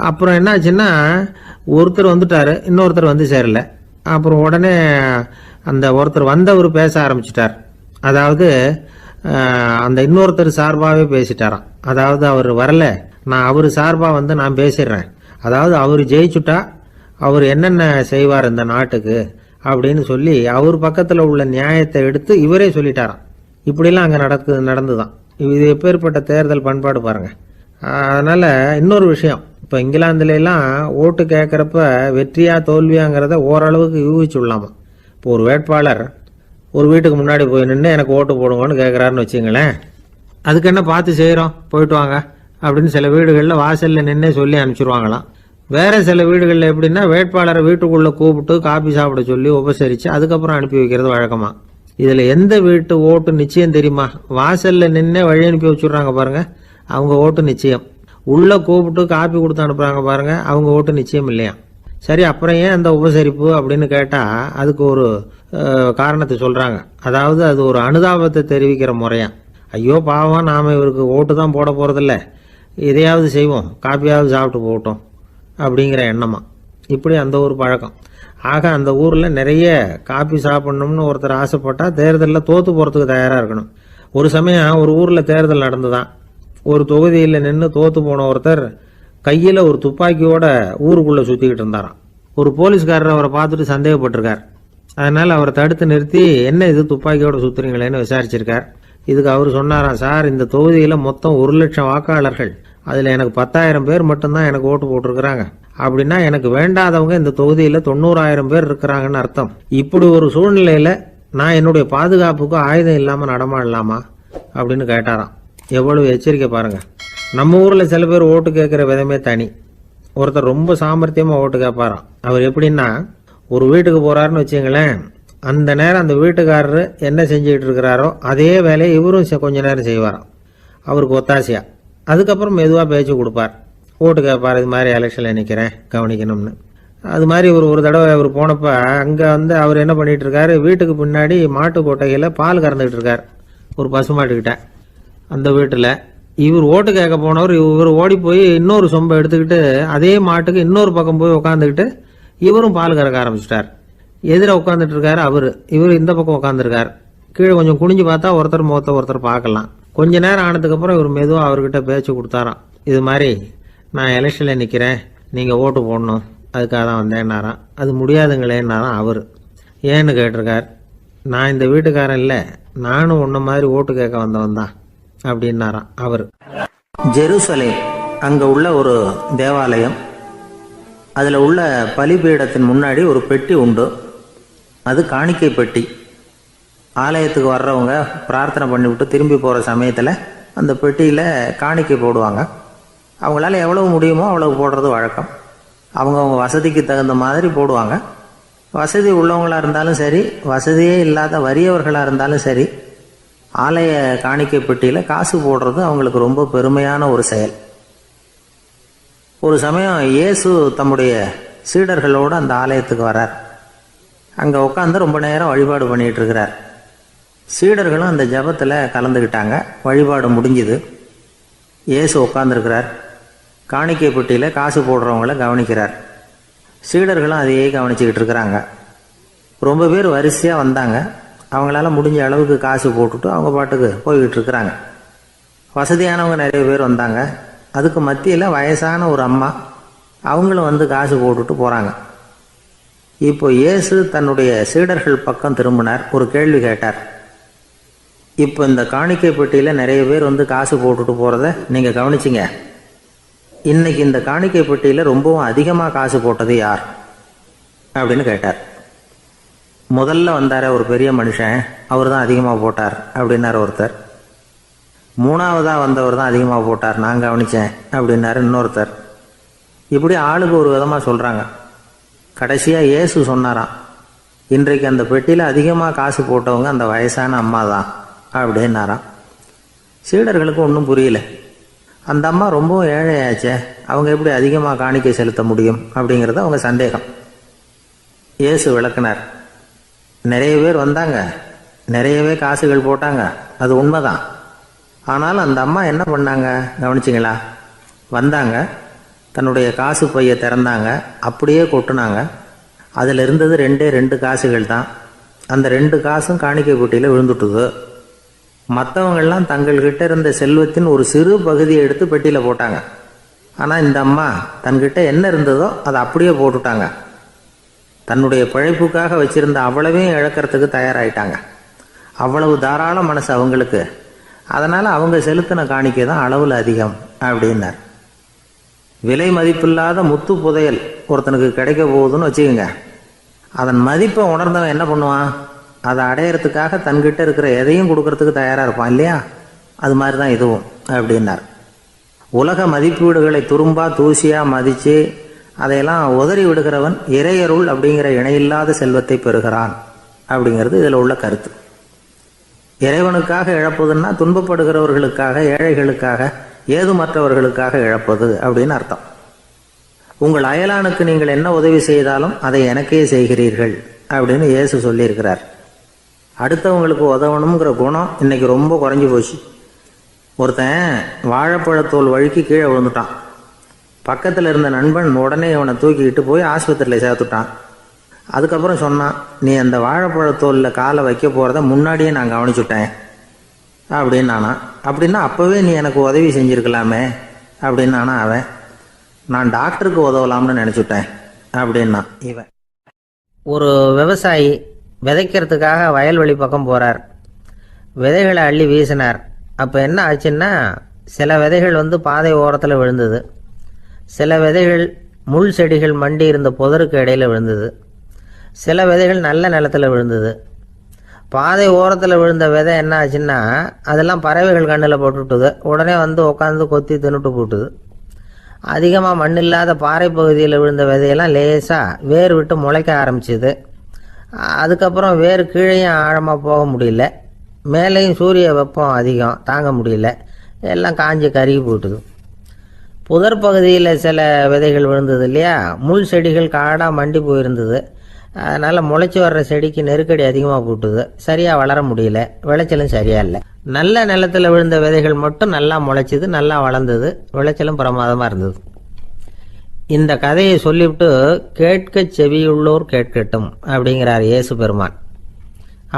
அப்புறம் என்னாச்சுன்னா, ஒருத்தர் வந்துட்டாரு, இன்னொருத்தர் வந்து சேரல. அப்புறம் உடனே அந்த ஒருத்தர் வந்தவர் பேச ஆரம்பிச்சிட்டார். அதாவது அந்த இன்னொருத்தர் சார்பாகவே பேசிட்டாராம். அதாவது அவர் வரல, நான் அவர் சார்பாக நான் பேசிடுறேன். அதாவது அவர் ஜெயிச்சுட்டா அவர் என்னென்ன செய்வார் இந்த நாட்டுக்கு அப்படின்னு சொல்லி அவர் பக்கத்தில் உள்ள நியாயத்தை எடுத்து இவரே சொல்லிட்டாராம். இப்படிலாம் அங்கே நடந்துதான். இது எப்பேற்பட்ட தேர்தல் பண்பாடு பாருங்க. அதனால இன்னொரு விஷயம், இப்போ இங்கிலாந்துலாம் ஓட்டு கேட்குறப்ப வெற்றியா தோல்வியாங்கிறத ஓரளவுக்கு யூகிச்சு விடலாமா. இப்போ ஒரு வேட்பாளர் ஒரு வீட்டுக்கு முன்னாடி போய் நின்று எனக்கு ஓட்டு போடுங்கன்னு கேட்குறாருன்னு வச்சுங்களேன், அதுக்கு என்ன பார்த்து செய்கிறோம், போயிட்டு வாங்க அப்படின்னு சில வீடுகளில் வாசலில் நின்று சொல்லி அனுப்பிச்சிருவாங்களாம். வேற சில வீடுகளில் எப்படின்னா, வேட்பாளரை வீட்டுக்குள்ளே கூப்பிட்டு காபி சாப்பிட சொல்லி உபசரித்து அதுக்கப்புறம் அனுப்பி வைக்கிறது வழக்கமா. இதில் எந்த வீட்டு ஓட்டு நிச்சயம் தெரியுமா? வாசலில் நின்று வழி அனுப்பி வச்சுடுறாங்க பாருங்க, அவங்க ஓட்டு நிச்சயம். உள்ளே கூப்பிட்டு காப்பி கொடுத்து அனுப்புகிறாங்க பாருங்க, அவங்க ஓட்டு நிச்சயம் இல்லையா. சரி, அப்புறம் ஏன் அந்த உபசரிப்பு அப்படின்னு கேட்டால் அதுக்கு ஒரு காரணத்தை சொல்கிறாங்க. அதாவது அது ஒரு அனுதாபத்தை தெரிவிக்கிற முறையா. ஐயோ பாவம், நாம் இவருக்கு ஓட்டு தான் போட போகிறதில்ல, இதையாவது செய்வோம், காப்பியாவது சாப்பிட்டு போகட்டும் அப்படிங்கிற எண்ணமா. இப்படி அந்த ஒரு பழக்கம். ஆக அந்த ஊரில் நிறைய காப்பி சாப்பிடணும்னு ஒருத்தர் ஆசைப்பட்டால் தேர்தலில் தோற்று போகிறதுக்கு தயாராக இருக்கணும். ஒரு சமயம் ஒரு ஊரில் தேர்தல் நடந்துதான். ஒரு தொகுதியில் நின்று தோற்று போன ஒருத்தர் கையில் ஒரு துப்பாக்கியோட ஊருக்குள்ளே சுற்றிக்கிட்டு இருந்தாராம். ஒரு போலீஸ்காரர் அவரை பார்த்துட்டு சந்தேகப்பட்டிருக்கார். அதனால் அவரை தடுத்து நிறுத்தி, என்ன இது துப்பாக்கியோட சுற்றுறீங்களேன்னு விசாரிச்சிருக்கார். இதுக்கு அவர் சொன்னாராம், சார், இந்த தொகுதியில் மொத்தம் 1,00,000 வாக்காளர்கள், அதில் எனக்கு 10,000 பேர் மட்டும்தான் எனக்கு ஓட்டு போட்டிருக்கிறாங்க. அப்படின்னா எனக்கு வேண்டாதவங்க இந்த தொகுதியில் 90,000 பேர் இருக்கிறாங்கன்னு அர்த்தம். இப்படி ஒரு சூழ்நிலையில் நான் என்னுடைய பாதுகாப்புக்கு ஆயுதம் இல்லாமல் நடமாடலாமா அப்படின்னு கேட்டாராம். எவ்வளவு எச்சரிக்கை பாருங்க. நம்ம ஊரில் சில பேர் ஓட்டு கேட்குற விதமே தனி. ஒருத்தர் ரொம்ப சாமர்த்தியமாக ஓட்டு கேட்பாராம். அவர் எப்படின்னா, ஒரு வீட்டுக்கு போகிறாருன்னு வச்சுங்களேன், அந்த நேரம் அந்த வீட்டுக்காரரு என்ன செஞ்சுக்கிட்டு இருக்கிறாரோ அதே வேலையை இவரும் கொஞ்ச நேரம் செய்வாராம், அவருக்கு ஒத்தாசையா. அதுக்கப்புறம் மெதுவாக பேச்சு கொடுப்பார், ஓட்டு கேட்பார், இது மாதிரி எலெக்ஷனில் நிற்கிறேன் கவனிக்கணும்னு. அது மாதிரி ஒரு தடவை அவர் போனப்போ அங்கே அவர் என்ன பண்ணிட்டு இருக்காரு, வீட்டுக்கு பின்னாடி மாட்டு கொட்டையில் பால் கறந்துக்கிட்டு இருக்கார் ஒரு பசுமாட்டுக்கிட்ட. அந்த வீட்டில் இவர் ஓட்டு கேட்க போனவர் இவர் ஓடி போய் இன்னொரு சொம்பை எடுத்துக்கிட்டு அதே மாட்டுக்கு இன்னொரு பக்கம் போய் உட்காந்துக்கிட்டு இவரும் பால் கறக்க ஆரம்பிச்சிட்டார். எதிர உட்காந்துட்டு இருக்காரு இவர் இந்த பக்கம் உட்காந்துருக்கார். கீழே கொஞ்சம் குனிஞ்சு பார்த்தா ஒருத்தர் முகத்தை ஒருத்தர் பார்க்கலாம். கொஞ்ச நேரம் ஆனதுக்கப்புறம் இவர் மெதுவாக அவர்கிட்ட பேச்சு கொடுத்தாராம். இது மாதிரி, நான் எலெக்ஷனில் நிற்கிறேன், நீங்கள் ஓட்டு போடணும், அதுக்காக தான் வந்தேன்னாராம். அது முடியாதுங்களேன்னாராம் அவர். ஏன்னு கேட்டிருக்கார். நான் இந்த வீட்டுக்காரன் இல்லை, நானும் உன்ன மாதிரி ஓட்டு கேட்க வந்தவன் தான் அப்படின்னாராம் அவர். ஜெருசலேம் அங்கே உள்ள ஒரு தேவாலயம். அதில் உள்ள பலிபீடத்தின் முன்னாடி ஒரு பெட்டி உண்டு. அது காணிக்கை பெட்டி. ஆலயத்துக்கு வர்றவங்க பிரார்த்தனை பண்ணிவிட்டு திரும்பி போகிற சமயத்தில் அந்த பெட்டியில் காணிக்கை போடுவாங்க. அவங்களால எவ்வளவு முடியுமோ அவ்வளவு போடுறது வழக்கம். அவங்கவுங்க வசதிக்கு தகுந்த மாதிரி போடுவாங்க. வசதி உள்ளவங்களாக இருந்தாலும் சரி, வசதியே இல்லாத வறியவர்களாக இருந்தாலும் சரி, ஆலய காணிக்கை பெட்டியில் காசு போடுறது அவங்களுக்கு ரொம்ப பெருமையான ஒரு செயல். ஒரு சமயம் இயேசு தம்முடைய சீடர்களோடு அந்த ஆலயத்துக்கு வர்றார். அங்கே உட்காந்து ரொம்ப நேரம் வழிபாடு பண்ணிகிட்டு இருக்கிறார். சீடர்களும் அந்த ஜபத்தில் கலந்துக்கிட்டாங்க. வழிபாடு முடிஞ்சுது. இயேசு உட்காந்துருக்கிறார். காணிக்கை பெட்டியில் காசு போடுறவங்கள கவனிக்கிறார். சீடர்களும் அதையே கவனிச்சுக்கிட்டு இருக்கிறாங்க. ரொம்ப பேர் வரிசையாக வந்தாங்க. அவங்களால முடிஞ்ச அளவுக்கு காசு போட்டுட்டு அவங்க பாட்டுக்கு போய்கிட்டு இருக்கிறாங்க. வசதியானவங்க நிறைய பேர் வந்தாங்க. அதுக்கு மத்தியில் வயசான ஒரு அம்மா, அவங்களும் வந்து காசு போட்டுட்டு போகிறாங்க. இப்போ இயேசு தன்னுடைய சீடர்கள் பக்கம் திரும்பினார். ஒரு கேள்வி கேட்டார். இப்போ இந்த காணிக்கை பெட்டியில் நிறைய பேர் வந்து காசு போட்டுட்டு போகிறத நீங்கள் கவனிச்சிங்க. இன்னைக்கு இந்த காணிக்கை பெட்டியில் ரொம்பவும் அதிகமாக காசு போட்டது யார் அப்படின்னு கேட்டார். முதல்ல வந்தார ஒரு பெரிய மனுஷன், அவர் தான் அதிகமாக போட்டார் அப்படின்னார் ஒருத்தர். மூணாவதாக வந்தவர் தான் அதிகமாக போட்டார், நான் கவனித்தேன் அப்படின்னாரு இன்னொருத்தர். இப்படி ஆளுக்கு ஒரு விதமாக சொல்கிறாங்க. கடைசியாக இயேசு சொன்னாராம், இன்றைக்கு அந்த பெட்டியில் அதிகமாக காசு போட்டவங்க அந்த வயசான அம்மா தான் அப்படின்னாராம். சீடர்களுக்கு ஒன்றும் புரியல. அந்த அம்மா ரொம்பவும் ஏழையாச்சே, அவங்க எப்படி அதிகமாக காணிக்கை செலுத்த முடியும் அப்படிங்கிறது அவங்க சந்தேகம். இயேசு விளக்குனார். நிறைய பேர் வந்தாங்க, நிறையவே காசுகள் போட்டாங்க, அது உண்மைதான். ஆனால் அந்த அம்மா என்ன பண்ணாங்க கவனிச்சிங்களா? வந்தாங்க, தன்னுடைய காசு பையை திறந்தாங்க, அப்படியே கொட்டுனாங்க. அதில் இருந்தது 2 காசுகள் தான். அந்த 2 காசும் காணிக்கை பெட்டியில் விழுந்துட்டுது. மற்றவங்கள்லாம் தங்கள்கிட்ட இருந்த செல்வத்தின் ஒரு சிறு பகுதியை எடுத்து பெட்டியில் போட்டாங்க. ஆனால் இந்த அம்மா தன்கிட்ட என்ன இருந்ததோ அதை அப்படியே போட்டுட்டாங்க. தன்னுடைய பிழைப்புக்காக வச்சிருந்த அவ்வளவையும் இழக்கிறதுக்கு தயாராகிட்டாங்க. அவ்வளவு தாராள மனசு அவங்களுக்கு. அதனால் அவங்க செலுத்தின காணிக்கை தான் அளவில் அதிகம் அப்படின்னார். விலை மதிப்பில்லாத முத்து புதையல் ஒருத்தனுக்கு கிடைக்க போகுதுன்னு வச்சுக்கோங்க. அதன் மதிப்பை உணர்ந்தவன் என்ன பண்ணுவான்? அதை அடையிறதுக்காக தன்கிட்ட இருக்கிற எதையும் கொடுக்கறதுக்கு தயாராக இருப்பான் இல்லையா? அது மாதிரி தான் இதுவும் அப்படின்னார். உலக மதிப்பீடுகளை துரும்பா தூசியாக மதித்து அதையெல்லாம் உதறி விடுகிறவன் இறையருள் அப்படிங்கிற இணையில்லாத செல்வத்தை பெறுகிறான் அப்படிங்கிறது இதில் உள்ள கருத்து. இறைவனுக்காக இழப்பதுன்னா துன்பப்படுகிறவர்களுக்காக, ஏழைகளுக்காக, ஏதுமற்றவர்களுக்காக இழப்பது அப்படின்னு அர்த்தம். உங்கள் அயலானுக்கு நீங்கள் என்ன உதவி செய்தாலும் அதை எனக்கே செய்கிறீர்கள் அப்படின்னு இயேசு சொல்லியிருக்கிறார். அடுத்தவங்களுக்கு உதவணுங்கிற குணம் இன்னைக்கு ரொம்ப குறைஞ்சி போச்சு. ஒருத்தன் வாழைப்பழத்தோல் வழுக்கி கீழே விழுந்துட்டான். பக்கத்தில் இருந்த நண்பன் உடனே அவனை தூக்கிக்கிட்டு போய் ஆஸ்பத்திரியில் சேர்த்துட்டான். அதுக்கப்புறம் சொன்னான், நீ அந்த வாழைப்பழத்தோலில் காலை வைக்க போகிறத முன்னாடியே நான் கவனிச்சுட்டேன் அப்படின்னு நானா. அப்படின்னா அப்போவே நீ எனக்கு உதவி செஞ்சுருக்கலாமே அப்படின்னு நானா அவன். நான் டாக்டருக்கு உதவலாம்னு நினச்சிட்டேன் அப்படின்னா இவன். ஒரு விவசாயி விதைக்கிறதுக்காக வயல்வெளி பக்கம் போகிறார். விதைகளை அள்ளி வீசினார். அப்போ என்ன ஆச்சுன்னா, சில விதைகள் வந்து பாதை ஓரத்தில் விழுந்தது. சில விதைகள் முள் செடிகள் மண்டி இருந்த புதருக்கு இடையில் விழுந்தது. சில விதைகள் நல்ல நிலத்தில் விழுந்தது. பாதை ஓரத்தில் விழுந்த விதை என்ன ஆச்சுன்னா, அதெல்லாம் பறவைகள் கண்ணில் போட்டுவிட்டுது. உடனே வந்து உட்காந்து கொத்தி தின்னுட்டு போட்டுது. அதிகமாக மண் இல்லாத பாறை பகுதியில் விழுந்த விதையெல்லாம் லேசாக வேர் விட்டு முளைக்க ஆரம்பிச்சிது. அதுக்கப்புறம் வேர் கீழேயும் ஆழமாக போக முடியல, மேலேயும் சூரிய வெப்பம் அதிகம் தாங்க முடியல, எல்லாம் காஞ்சி கருகி போட்டுது. புதர் பகுதியில் சில விதைகள் விழுந்தது இல்லையா, முள் செடிகள் காடாக மண்டி போயிருந்தது. அதனால் முளைச்சி வர்ற செடிக்கு நெருக்கடி அதிகமாக போட்டுது, சரியாக வளர முடியல, விளைச்சலும் சரியா இல்லை. நல்ல நிலத்தில் விழுந்த விதைகள் மட்டும் நல்லா முளைச்சிது, நல்லா வளர்ந்தது, விளைச்சலும் பிரமாதமாக இருந்தது. இந்த கதையை சொல்லிவிட்டு கேட்க செவியுள்ளோர் கேட்கட்டும் அப்படிங்கிறார் இயேசு பெருமான்.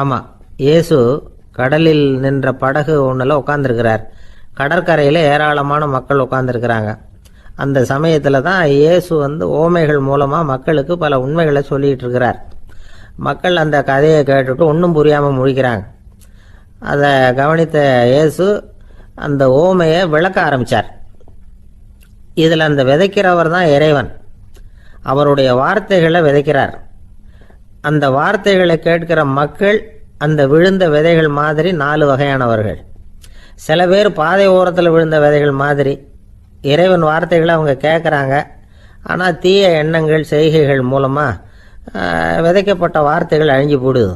ஆமாம், இயேசு கடலில் நின்ற படகு ஒன்றில் உட்காந்துருக்கிறார். கடற்கரையில் ஏராளமான மக்கள் உட்காந்துருக்கிறாங்க. அந்த சமயத்தில் தான் இயேசு வந்து ஓமைகள் மூலமாக மக்களுக்கு பல உண்மைகளை சொல்லிகிட்டு இருக்கிறார். மக்கள் அந்த கதையை கேட்டுட்டு ஒன்றும் புரியாமல் முழிக்கிறாங்க. அதை கவனித்த இயேசு அந்த ஓமையை விளக்க ஆரம்பித்தார். இதில் அந்த விதைக்கிறவர் தான் இறைவன். அவருடைய வார்த்தைகளை விதைக்கிறார். அந்த வார்த்தைகளை கேட்கிற மக்கள் அந்த விழுந்த விதைகள் மாதிரி 4 வகையானவர்கள். சில பேர் பாதை ஓரத்தில் விழுந்த விதைகள் மாதிரி. இறைவன் வார்த்தைகளை அவங்க கேட்குறாங்க, ஆனால் தீய எண்ணங்கள் செய்கைகள் மூலமாக விதைக்கப்பட்ட வார்த்தைகள் அழிஞ்சு போடுது.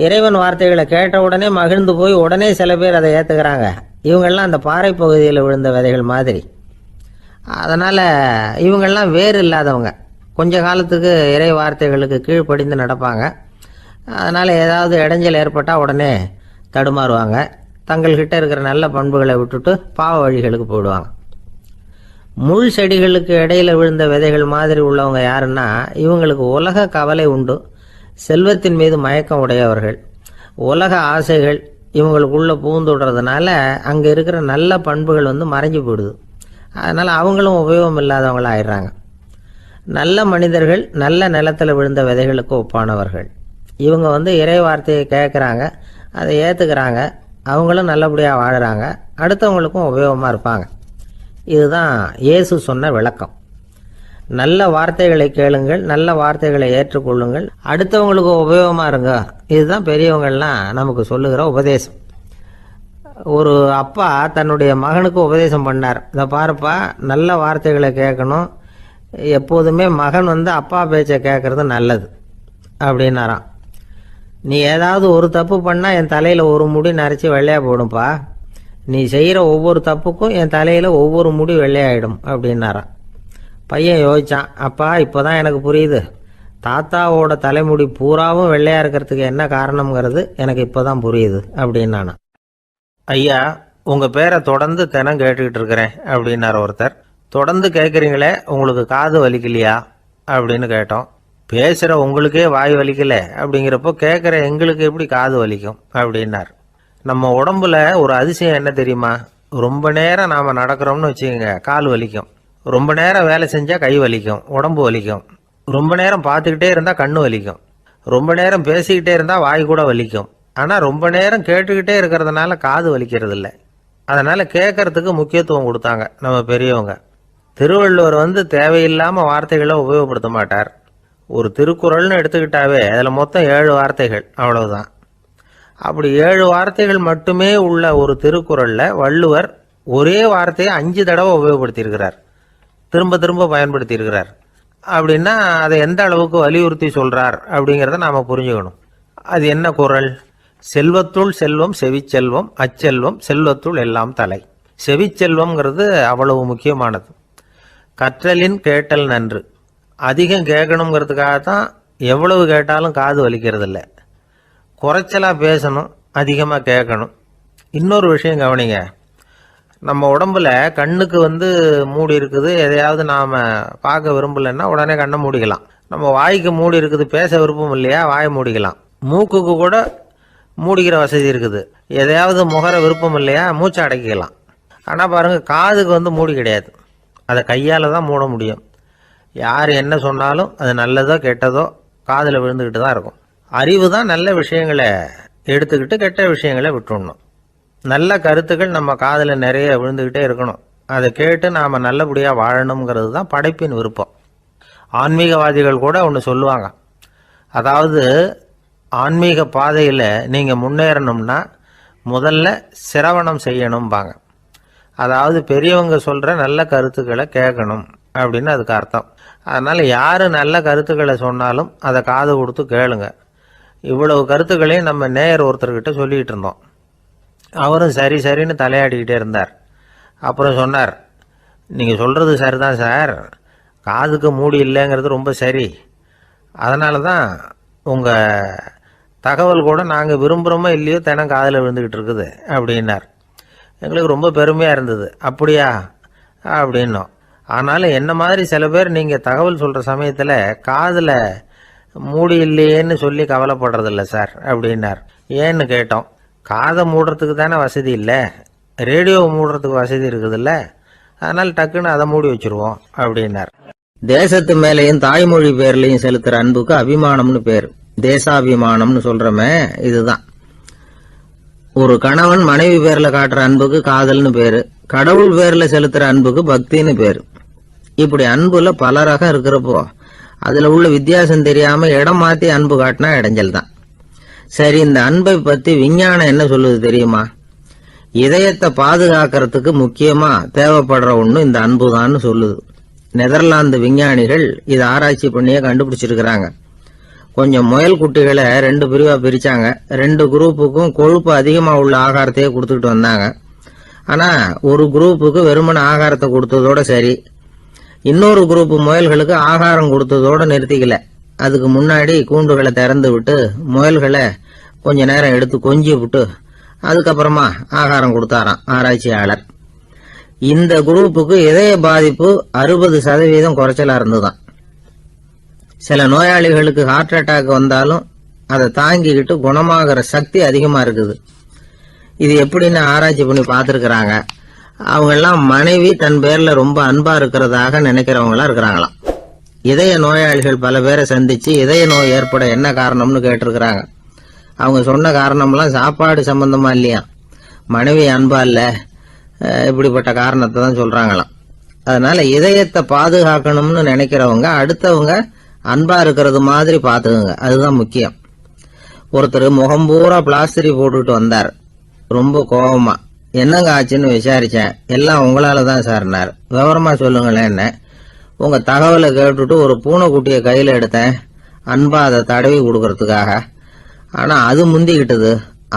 இறைவன் வார்த்தைகளை கேட்ட உடனே மகிழ்ந்து போய் உடனே சில பேர் அதை ஏற்றுக்கிறாங்க. இவங்கெல்லாம் அந்த பாறை பகுதியில் விழுந்த விதைகள் மாதிரி. அதனால் இவங்கெல்லாம் வேறு இல்லாதவங்க. கொஞ்ச காலத்துக்கு இறை வார்த்தைகளுக்கு கீழ்ப்படிந்து நடப்பாங்க. அதனால் ஏதாவது இடைஞ்சல் ஏற்பட்டால் உடனே தடுமாறுவாங்க. தங்கள்கிட்ட இருக்கிற நல்ல பண்புகளை விட்டுட்டு பாவ வழிகளுக்கு போயிடுவாங்க. முள் செடிகளுக்கு இடையில் விழுந்த விதைகள் மாதிரி உள்ளவங்க யாருன்னா, இவங்களுக்கு உலக கவலை உண்டு, செல்வத்தின் மீது மயக்கம் உடையவர்கள், உலக ஆசைகள் இவங்களுக்குள்ள பூந்துடுறதுனால அங்கே இருக்கிற நல்ல பண்புகள் மறைஞ்சு போயிடுது. அதனால் அவங்களும் உபயோகம் இல்லாதவங்களா ஆயிடுறாங்க. நல்ல மனிதர்கள் நல்ல நிலத்தில் விழுந்த விதைகளுக்கு ஒப்பானவர்கள். இவங்க இறை வார்த்தையை கேட்குறாங்க, அதை ஏற்றுக்கிறாங்க, அவங்களும் நல்லபடியாக வாழுறாங்க, அடுத்தவங்களுக்கும் உபயோகமாக இருப்பாங்க. இதுதான் இயேசு சொன்ன விளக்கம். நல்ல வார்த்தைகளை கேளுங்கள், நல்ல வார்த்தைகளை ஏற்றுக்கொள்ளுங்கள், அடுத்தவங்களுக்கு உபயோகமாக இருங்க. இதுதான் பெரியவங்கள்லாம் நமக்கு சொல்லுகிற உபதேசம். ஒரு அப்பா தன்னுடைய மகனுக்கு உபதேசம் பண்ணார். இதை பாருப்பா, நல்ல வார்த்தைகளை கேட்கணும், எப்போதுமே மகன் அப்பா பேச்சை கேட்கறது நல்லது அப்படின்னாராம். நீ ஏதாவது ஒரு தப்பு பண்ணால் என் தலையில் ஒரு முடி நரைச்சி வெள்ளையாக போடும்பா, நீ செய்கிற ஒவ்வொரு தப்புக்கும் என் தலையில் ஒவ்வொரு முடி வெள்ளையாயிடும் அப்படின்னாராம். பையன் யோசிச்சான், அப்பா இப்போ தான் எனக்கு புரியுது, தாத்தாவோட தலைமுடி பூராவும் வெள்ளையாக இருக்கிறதுக்கு என்ன காரணம்ங்கிறது எனக்கு இப்போ தான் புரியுது அப்படின்னானா. ஐயா, உங்கள் பேரை தொடர்ந்து தினம் கேட்டுக்கிட்டு இருக்கிறேன் அப்படின்னார் ஒருத்தர். தொடர்ந்து கேட்குறீங்களே, உங்களுக்கு காது வலிக்கலையா அப்படின்னு கேட்டோம். பேசுகிற உங்களுக்கே வாய் வலிக்கல அப்படிங்கிறப்போ கேட்குற எங்களுக்கு எப்படி காது வலிக்கும் அப்படின்னார். நம்ம உடம்புல ஒரு அதிசயம் என்ன தெரியுமா? ரொம்ப நேரம் நாம் நடக்கிறோம்னு வச்சுக்கோங்க, கால் வலிக்கும். ரொம்ப நேரம் வேலை செஞ்சால் கை வலிக்கும், உடம்பு வலிக்கும். ரொம்ப நேரம் பார்த்துக்கிட்டே இருந்தால் கண்ணு வலிக்கும். ரொம்ப நேரம் பேசிக்கிட்டே இருந்தால் வாய் கூட வலிக்கும். ஆனால் ரொம்ப நேரம் கேட்டுக்கிட்டே இருக்கிறதுனால காது வலிக்கிறது இல்லை. அதனால் கேட்கறதுக்கு முக்கியத்துவம் கொடுத்தாங்க நம்ம பெரியவங்க. திருவள்ளுவர் தேவையில்லாமல் வார்த்தைகளை உபயோகப்படுத்த மாட்டார். ஒரு திருக்குறள்னு எடுத்துக்கிட்டாவே அதில் மொத்தம் 7 வார்த்தைகள், அவ்வளவுதான். அப்படி 7 வார்த்தைகள் மட்டுமே உள்ள ஒரு திருக்குறளில் வள்ளுவர் ஒரே வார்த்தையை 5 தடவை உபயோகப்படுத்தியிருக்கிறார், திரும்ப திரும்ப பயன்படுத்தியிருக்கிறார். அப்படின்னா அதை எந்த அளவுக்கு வலியுறுத்தி சொல்கிறார் அப்படிங்கிறத நாம் புரிஞ்சுக்கணும். அது என்ன குறள்? செல்வத்துள் செல்வம் செவிச்செல்வம், அச்செல்வம் செல்வத்துள் எல்லாம் தலை. செவிச்செல்வம்ங்கிறது அவ்வளவு முக்கியமானது. கற்றலின் கேட்டல் நன்று. அதிகம் கேட்கணுங்கிறதுக்காகத்தான் எவ்வளவு கேட்டாலும் காது வலிக்கிறது இல்லை. குறைச்சலாக பேசணும், அதிகமாக கேட்கணும். இன்னொரு விஷயம் கவனிங்க, நம்ம உடம்புல கண்ணுக்கு மூடி இருக்குது, எதையாவது நாம் பார்க்க விரும்பலைன்னா உடனே கண்ணை மூடிக்கலாம். நம்ம வாய்க்கு மூடி இருக்குது, பேச விருப்பம் இல்லையா, வாயை மூடிக்கலாம். மூக்குக்கு கூட மூடிக்கிற வசதி இருக்குது, எதையாவது முகர விருப்பம் இல்லையா, மூச்சை அடக்கிக்கலாம். ஆனால் பாருங்கள், காதுக்கு மூடி கிடையாது, அதை கையால் தான் மூட முடியும். யார் என்ன சொன்னாலும் அது நல்லதோ கெட்டதோ காதில் விழுந்துக்கிட்டு தான் இருக்கும். அறிவு தான் நல்ல விஷயங்களை எடுத்துக்கிட்டு கெட்ட விஷயங்களை விட்டுடணும். நல்ல கருத்துக்கள் நம்ம காதில் நிறைய விழுந்துக்கிட்டே இருக்கணும். அதை கேட்டு நாம் நல்லபடியாக வாழணுங்கிறது தான் படைப்பின் விருப்பம். ஆன்மீகவாதிகள் கூட ஒன்று சொல்லுவாங்க, அதாவது ஆன்மீக பாதையில் நீங்கள் முன்னேறணும்னா முதல்ல சிரவணம் செய்யணும்பாங்க. அதாவது பெரியவங்க சொல்கிற நல்ல கருத்துக்களை கேட்கணும் அப்படின்னு அதுக்கு அர்த்தம். அதனால் யார் நல்ல கருத்துக்களை சொன்னாலும் அதை காது கொடுத்து கேளுங்க. இவ்வளவு கருத்துக்களையும் நம்ம நேயர் ஒருத்தர்கிட்ட சொல்லிகிட்டு இருந்தோம். அவரும் சரி சரின்னு தலையாடிக்கிட்டே இருந்தார். அப்புறம் சொன்னார், நீங்கள் சொல்கிறது சரிதான் சார், காதுக்கு மூடி இல்லைங்கிறது ரொம்ப சரி, அதனால தான் உங்கள் தகவல் கூட நாங்கள் விரும்புகிறோமோ இல்லையோ தினம் காதில் விழுந்துக்கிட்டு இருக்குது அப்படின்னார். எங்களுக்கு ரொம்ப பெருமையாக இருந்தது. அப்படியா அப்படின்னோம். ஆனாலும் என்ன மாதிரி சில பேர் நீங்கள் தகவல் சொல்கிற சமயத்தில் காதில் மூடி இல்லையேன்னு சொல்லி கவலைப்படுறதில்ல சார் அப்படின்னார். ஏன்னு கேட்டோம். காதை மூடுறதுக்கு தானே வசதி இல்லை, ரேடியோவை மூடுறதுக்கு வசதி இருக்குதுல்ல, அதனால் டக்குன்னு அதை மூடி வச்சுருவோம் அப்படின்னார். தேசத்து மேலேயும் தாய்மொழி பேர்லையும் செலுத்துற அன்புக்கு அபிமானம்னு பேர். தேசாபிமானம்னு சொல்றமே இதுதான். ஒரு கணவன் மனைவி பேர்ல காட்டுற அன்புக்கு காதல்னு பேரு, கடவுள் பேர்ல செலுத்துற அன்புக்கு பக்தின்னு பேரு. இப்படி அன்புல பல ரகம் இருக்கிறப்போ அதுல உள்ள வித்தியாசம் தெரியாம இடம் மாத்தி அன்பு காட்டினா இடைஞ்சல் தான். சரி, இந்த அன்பை பத்தி விஞ்ஞானம் என்ன சொல்லுது தெரியுமா? இதயத்தை பாதுகாக்கிறதுக்கு முக்கியமா தேவைப்படுற ஒண்ணு இந்த அன்புதான்னு சொல்லுது. நெதர்லாந்து விஞ்ஞானிகள் இதை ஆராய்ச்சி பண்ணியே கண்டுபிடிச்சிருக்கிறாங்க. கொஞ்சம் முயல் குட்டிகளை 2 பிரிவா பிரிச்சாங்க. 2 குரூப்புக்கும் கொழுப்பு அதிகமா உள்ள ஆகாரத்தையே கொடுத்துக்கிட்டு வந்தாங்க. ஆனா ஒரு குரூப்புக்கு வெறுமன ஆகாரத்தை கொடுத்ததோட சரி, இன்னொரு குரூப் முயல்களுக்கு ஆகாரம் கொடுத்ததோட நிறுத்திக்கல. அதுக்கு முன்னாடி கூண்டுகளை திறந்து விட்டு முயல்களை கொஞ்ச நேரம் எடுத்து கொஞ்சி விட்டு அதுக்கப்புறமா ஆகாரம் கொடுத்தாராம் ஆராய்ச்சியாளர். இந்த குரூப்புக்கு இதய பாதிப்பு 60% குறைச்சலா இருந்துதான். சில நோயாளிகளுக்கு ஹார்ட் அட்டாக் வந்தாலும் அதை தாங்கிக்கிட்டு குணமாகிற சக்தி அதிகமா இருக்குது. இது எப்படின்னு ஆராய்ச்சி பண்ணி பார்த்துருக்குறாங்க. அவங்க எல்லாம் மனைவி தன் பேர்ல ரொம்ப அன்பா இருக்கிறதாக நினைக்கிறவங்களா இருக்கிறாங்களாம். இதய நோயாளிகள் பல பேரை சந்திச்சு இதய நோய் ஏற்பட என்ன காரணம்னு கேட்டிருக்கிறாங்க. அவங்க சொன்ன காரணம்லாம் சாப்பாடு சம்பந்தமா இல்லையா, மனைவி அன்பா இல்ல, இப்படிப்பட்ட காரணத்தை தான் சொல்றாங்களாம். அதனால இதயத்தை பாதுகாக்கணும்னு நினைக்கிறவங்க அடுத்தவங்க அன்பா இருக்கிறது மாதிரி பாத்துக்குங்க, அதுதான் முக்கியம். ஒருத்தர் முகம் பூரா பிளாஸ்டரி போட்டுட்டு வந்தார், ரொம்ப கோபமா. என்னங்க ஆச்சுன்னு விசாரிச்சேன். எல்லாம் உங்களால தான் சார்னார். விவரமா சொல்லுங்களேன். என்ன உங்க தகவலை கேட்டுட்டு ஒரு பூனைக்குட்டியை கையில எடுத்தேன், அன்பா அதை தடவி கொடுக்கறதுக்காக. ஆனா அது முந்திக்கிட்டது,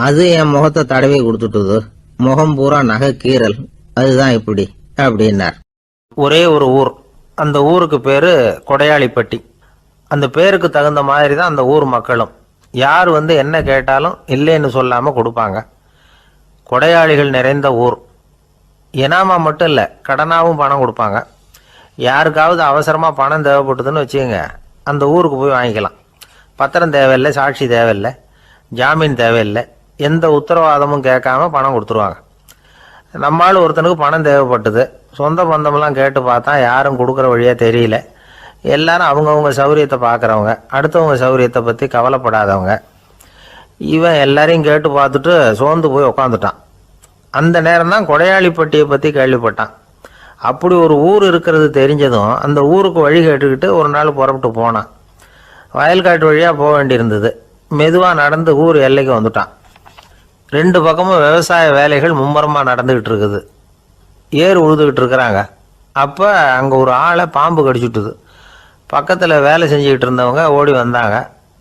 அது என் முகத்தை தடவி கொடுத்துட்டுது, முகம் பூரா நகை கீறல், அதுதான் இப்படி அப்படின்னார். ஒரே ஒரு ஊர், அந்த ஊருக்கு பேரு கொடையாளிப்பட்டி. அந்த பேருக்கு தகுந்த மாதிரி தான் அந்த ஊர் மக்களும். யார் வந்து என்ன கேட்டாலும் இல்லைன்னு சொல்லாம கொடுப்பாங்க. கொடையாளிகள் நிறைந்த ஊர். இனாமா மட்டும் இல்லை, கடனாவும் பணம் கொடுப்பாங்க. யாருக்காவது அவசரமாக பணம் தேவைப்பட்டதுன்னு வச்சுக்கோங்க, அந்த ஊருக்கு போய் வாங்கிக்கலாம். பத்திரம் தேவையில்லை, சாட்சி தேவையில்லை, ஜாமீன் தேவையில்லை, எந்த உத்தரவாதமும் கேட்காம பணம் கொடுத்துருவாங்க. நம்மளால் ஒருத்தனுக்கு பணம் தேவைப்பட்டது, சொந்த பந்தமெல்லாம் கேட்டு பார்த்தா யாரும் கொடுக்குற வழியாக தெரியல. எல்லாரும் அவங்கவுங்க சௌரியத்தை பார்க்குறவங்க, அடுத்தவங்க சௌரியத்தை பற்றி கவலைப்படாதவங்க. இவன் எல்லாரையும் கேட்டு பார்த்துட்டு சோர்ந்து போய் உக்காந்துட்டான். அந்த நேரம் தான் கொடையாளிப்பட்டியை பற்றி கேள்விப்பட்டான். அப்படி ஒரு ஊர் இருக்கிறது தெரிஞ்சதும் அந்த ஊருக்கு வழி கேட்டுக்கிட்டு ஒரு நாள் புறப்பட்டு போனான். வயல்காட்டு வழியாக போக வேண்டியிருந்தது. மெதுவாக நடந்து ஊர் எல்லைக்கு வந்துட்டான். 2 பக்கமும் விவசாய வேலைகள் மும்முரமாக நடந்துக்கிட்டு இருக்குது. ஏர் உழுதுகிட்டு இருக்கிறாங்க. அப்போ அங்கே ஒரு ஆளை பாம்பு கடிச்சுட்டுது. பக்கத்தில் வேலை செஞ்சுக்கிட்டு இருந்தவங்க ஓடி வந்தாங்க.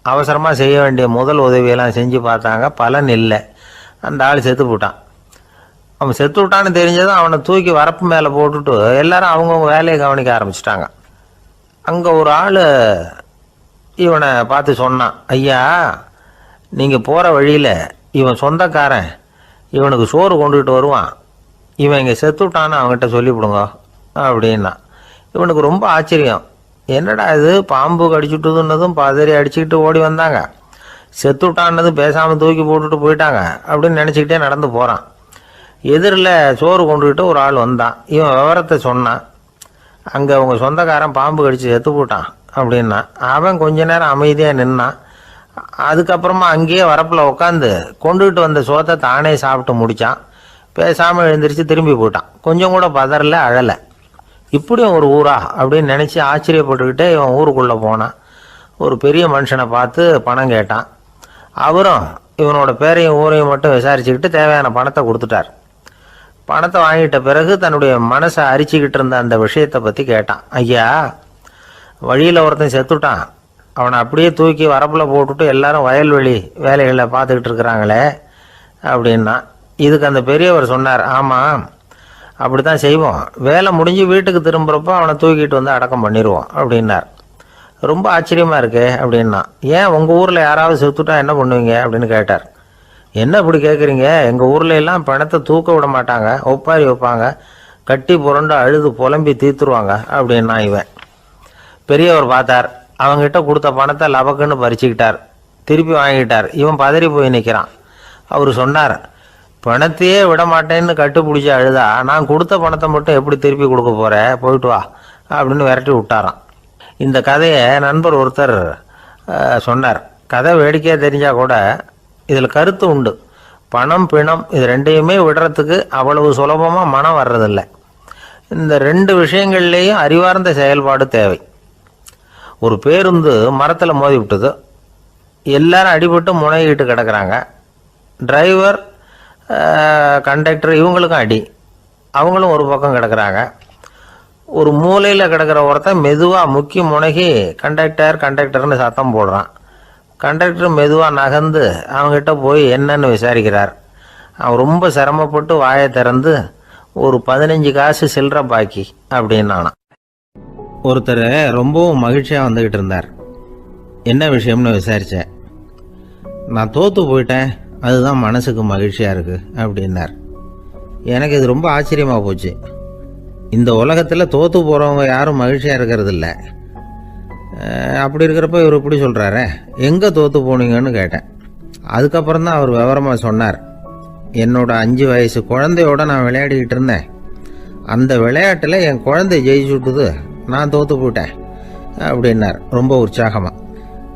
அவசரமாக செய்ய வேண்டிய முதல் உதவியெல்லாம் செஞ்சு பார்த்தாங்க, பலன் இல்லை. அந்த ஆள் செத்து போட்டான். அவன் செத்து விட்டான்னு தெரிஞ்சதும் அவனை தூக்கி வரப்பு மேலே போட்டுட்டு எல்லாரும் அவங்கவுங்க வேலையை கவனிக்க ஆரம்பிச்சிட்டாங்க. அங்கே ஒரு ஆள் இவனை பார்த்து சொன்னான், ஐயா, நீங்கள் போகிற வழியில் இவன் சொந்தக்காரன் இவனுக்கு சோறு கொண்டுகிட்டு வருவான், இவன் இங்கே செத்து விட்டான்னு அவங்ககிட்ட சொல்லிவிடுங்க அப்படின்னா. இவனுக்கு ரொம்ப ஆச்சரியம். என்னடா இது, பாம்பு கடிச்சுட்டுதுன்னதும் பதறி அடிச்சுக்கிட்டு ஓடி வந்தாங்க, செத்து விட்டான்னதும் பேசாமல் தூக்கி போட்டுட்டு போயிட்டாங்க அப்படின்னு நினச்சிக்கிட்டே நடந்து போகிறான். எதிரில் சோறு கொண்டுக்கிட்டு ஒரு ஆள் வந்தான். இவன் விவரத்தை சொன்னான். அங்கே அவங்க சொந்தக்காரன் பாம்பு கடிச்சு செத்து போட்டான் அப்படின்னா. அவன் கொஞ்ச நேரம் அமைதியாக நின்னான். அதுக்கப்புறமா அங்கேயே வரப்பில் உட்காந்து கொண்டுகிட்டு வந்த சோத்தை தானே சாப்பிட்டு முடித்தான். பேசாமல் எழுந்திரிச்சு திரும்பி போயிட்டான். கொஞ்சம் கூட பதறல, அழலை. இப்படியும் ஒரு ஊரா அப்படின்னு நினச்சி ஆச்சரியப்பட்டுக்கிட்டே இவன் ஊருக்குள்ளே போனான். ஒரு பெரிய மனுஷனை பார்த்து பணம் கேட்டான். அவரும் இவனோட பேரையும் ஊரையும் மட்டும் விசாரிச்சுக்கிட்டு தேவையான பணத்தை கொடுத்துட்டார். பணத்தை வாங்கிட்ட பிறகு தன்னுடைய மனசை அரிச்சுக்கிட்டு இருந்த அந்த விஷயத்தை பற்றி கேட்டான். ஐயா, வழியில் ஒருத்தன் செத்துட்டான், அவனை அப்படியே தூக்கி வரப்பில் போட்டுட்டு எல்லாரும் வயல்வெளி வேலைகளை பார்த்துக்கிட்டு இருக்கிறாங்களே அப்படின்னா. இதுக்கு அந்த பெரியவர் சொன்னார், ஆமாம், அப்படி தான் செய்வோம், வேலை முடிஞ்சு வீட்டுக்கு திரும்புகிறப்போ அவனை தூக்கிட்டு வந்து அடக்கம் பண்ணிடுவோம் அப்படின்னார். ரொம்ப ஆச்சரியமாக இருக்கே அப்படின்னா. ஏன் உங்கள் ஊரில் யாராவது செத்துட்டா என்ன பண்ணுவீங்க அப்படின்னு கேட்டார். என்ன இப்படி கேட்குறீங்க, எங்கள் ஊரில் எல்லாம் பணத்தை தூக்க விட மாட்டாங்க, ஒப்பாரி வைப்பாங்க, கட்டி புரண்டு அழுது புலம்பி தீர்த்துருவாங்க அப்படின்னா. இவன் பெரியவர் பார்த்தார். அவங்ககிட்ட கொடுத்த பணத்தை லபக்குன்னு பறிச்சுக்கிட்டார். திருப்பி வாங்கிட்டார். இவன் பதறி போய் நிற்கிறான். அவர் சொன்னார், பணத்தையே விட மாட்டேன்னு கட்டுப்பிடிச்சி அழுதா நான் கொடுத்த பணத்தை மட்டும் எப்படி திருப்பி கொடுக்க போகிறேன், போயிட்டு வா அப்படின்னு விரட்டி விட்டாராம். இந்த கதையை நண்பர் ஒருத்தர் சொன்னார். கதை வேடிக்கையாக தெரிஞ்சால் கூட இதில் கருத்து உண்டு. பணம் பிணம் இது ரெண்டையுமே விடுறதுக்கு அவ்வளவு சுலபமாக மனம் வர்றதில்லை. இந்த 2 விஷயங்கள்லேயும் அறிவார்ந்த செயல்பாடு தேவை. ஒரு பேருந்து மரத்தில் மோதி விட்டது. எல்லாரும் அடிபட்டு முனைகிட்டு கிடக்கிறாங்க. டிரைவர், கண்டக்டர் இவங்களுக்கும் அடி, அவங்களும் ஒரு பக்கம் கிடக்கிறாங்க. ஒரு மூலையில் கிடக்கிற ஒருத்தன் மெதுவாக முக்கி முனகி கண்டக்டர்னு சத்தம் போடுறான். கண்டக்டர் மெதுவாக நகர்ந்து அவங்ககிட்ட போய் என்னன்னு விசாரிக்கிறார். அவன் ரொம்ப சிரமப்பட்டு வாயை திறந்து ஒரு 15 காசு சில்லற பாக்கி அப்படின்னானா. ஒருத்தர் ரொம்பவும் மகிழ்ச்சியாக வந்துக்கிட்டு இருந்தார். என்ன விஷயம்னு விசாரித்தேன். நான் தோற்று போயிட்டேன், அதுதான் மனசுக்கு மகிழ்ச்சியாக இருக்குது அப்படின்னார். எனக்கு இது ரொம்ப ஆச்சரியமாக போச்சு. இந்த உலகத்தில் தோற்று போகிறவங்க யாரும் மகிழ்ச்சியாக இருக்கிறது இல்லை. அப்படி இருக்கிறப்ப இவர் இப்படி சொல்கிறாரே, எங்கே தோற்று போனீங்கன்னு கேட்டேன். அதுக்கப்புறம் தான் அவர் விவரமாக சொன்னார். என்னோட 5 வயசு குழந்தையோட நான் விளையாடிக்கிட்டு இருந்தேன். அந்த விளையாட்டில் என் குழந்தை ஜெயிச்சு விட்டுது, நான் தோற்று போயிட்டேன் அப்படின்னார் ரொம்ப உற்சாகமாக.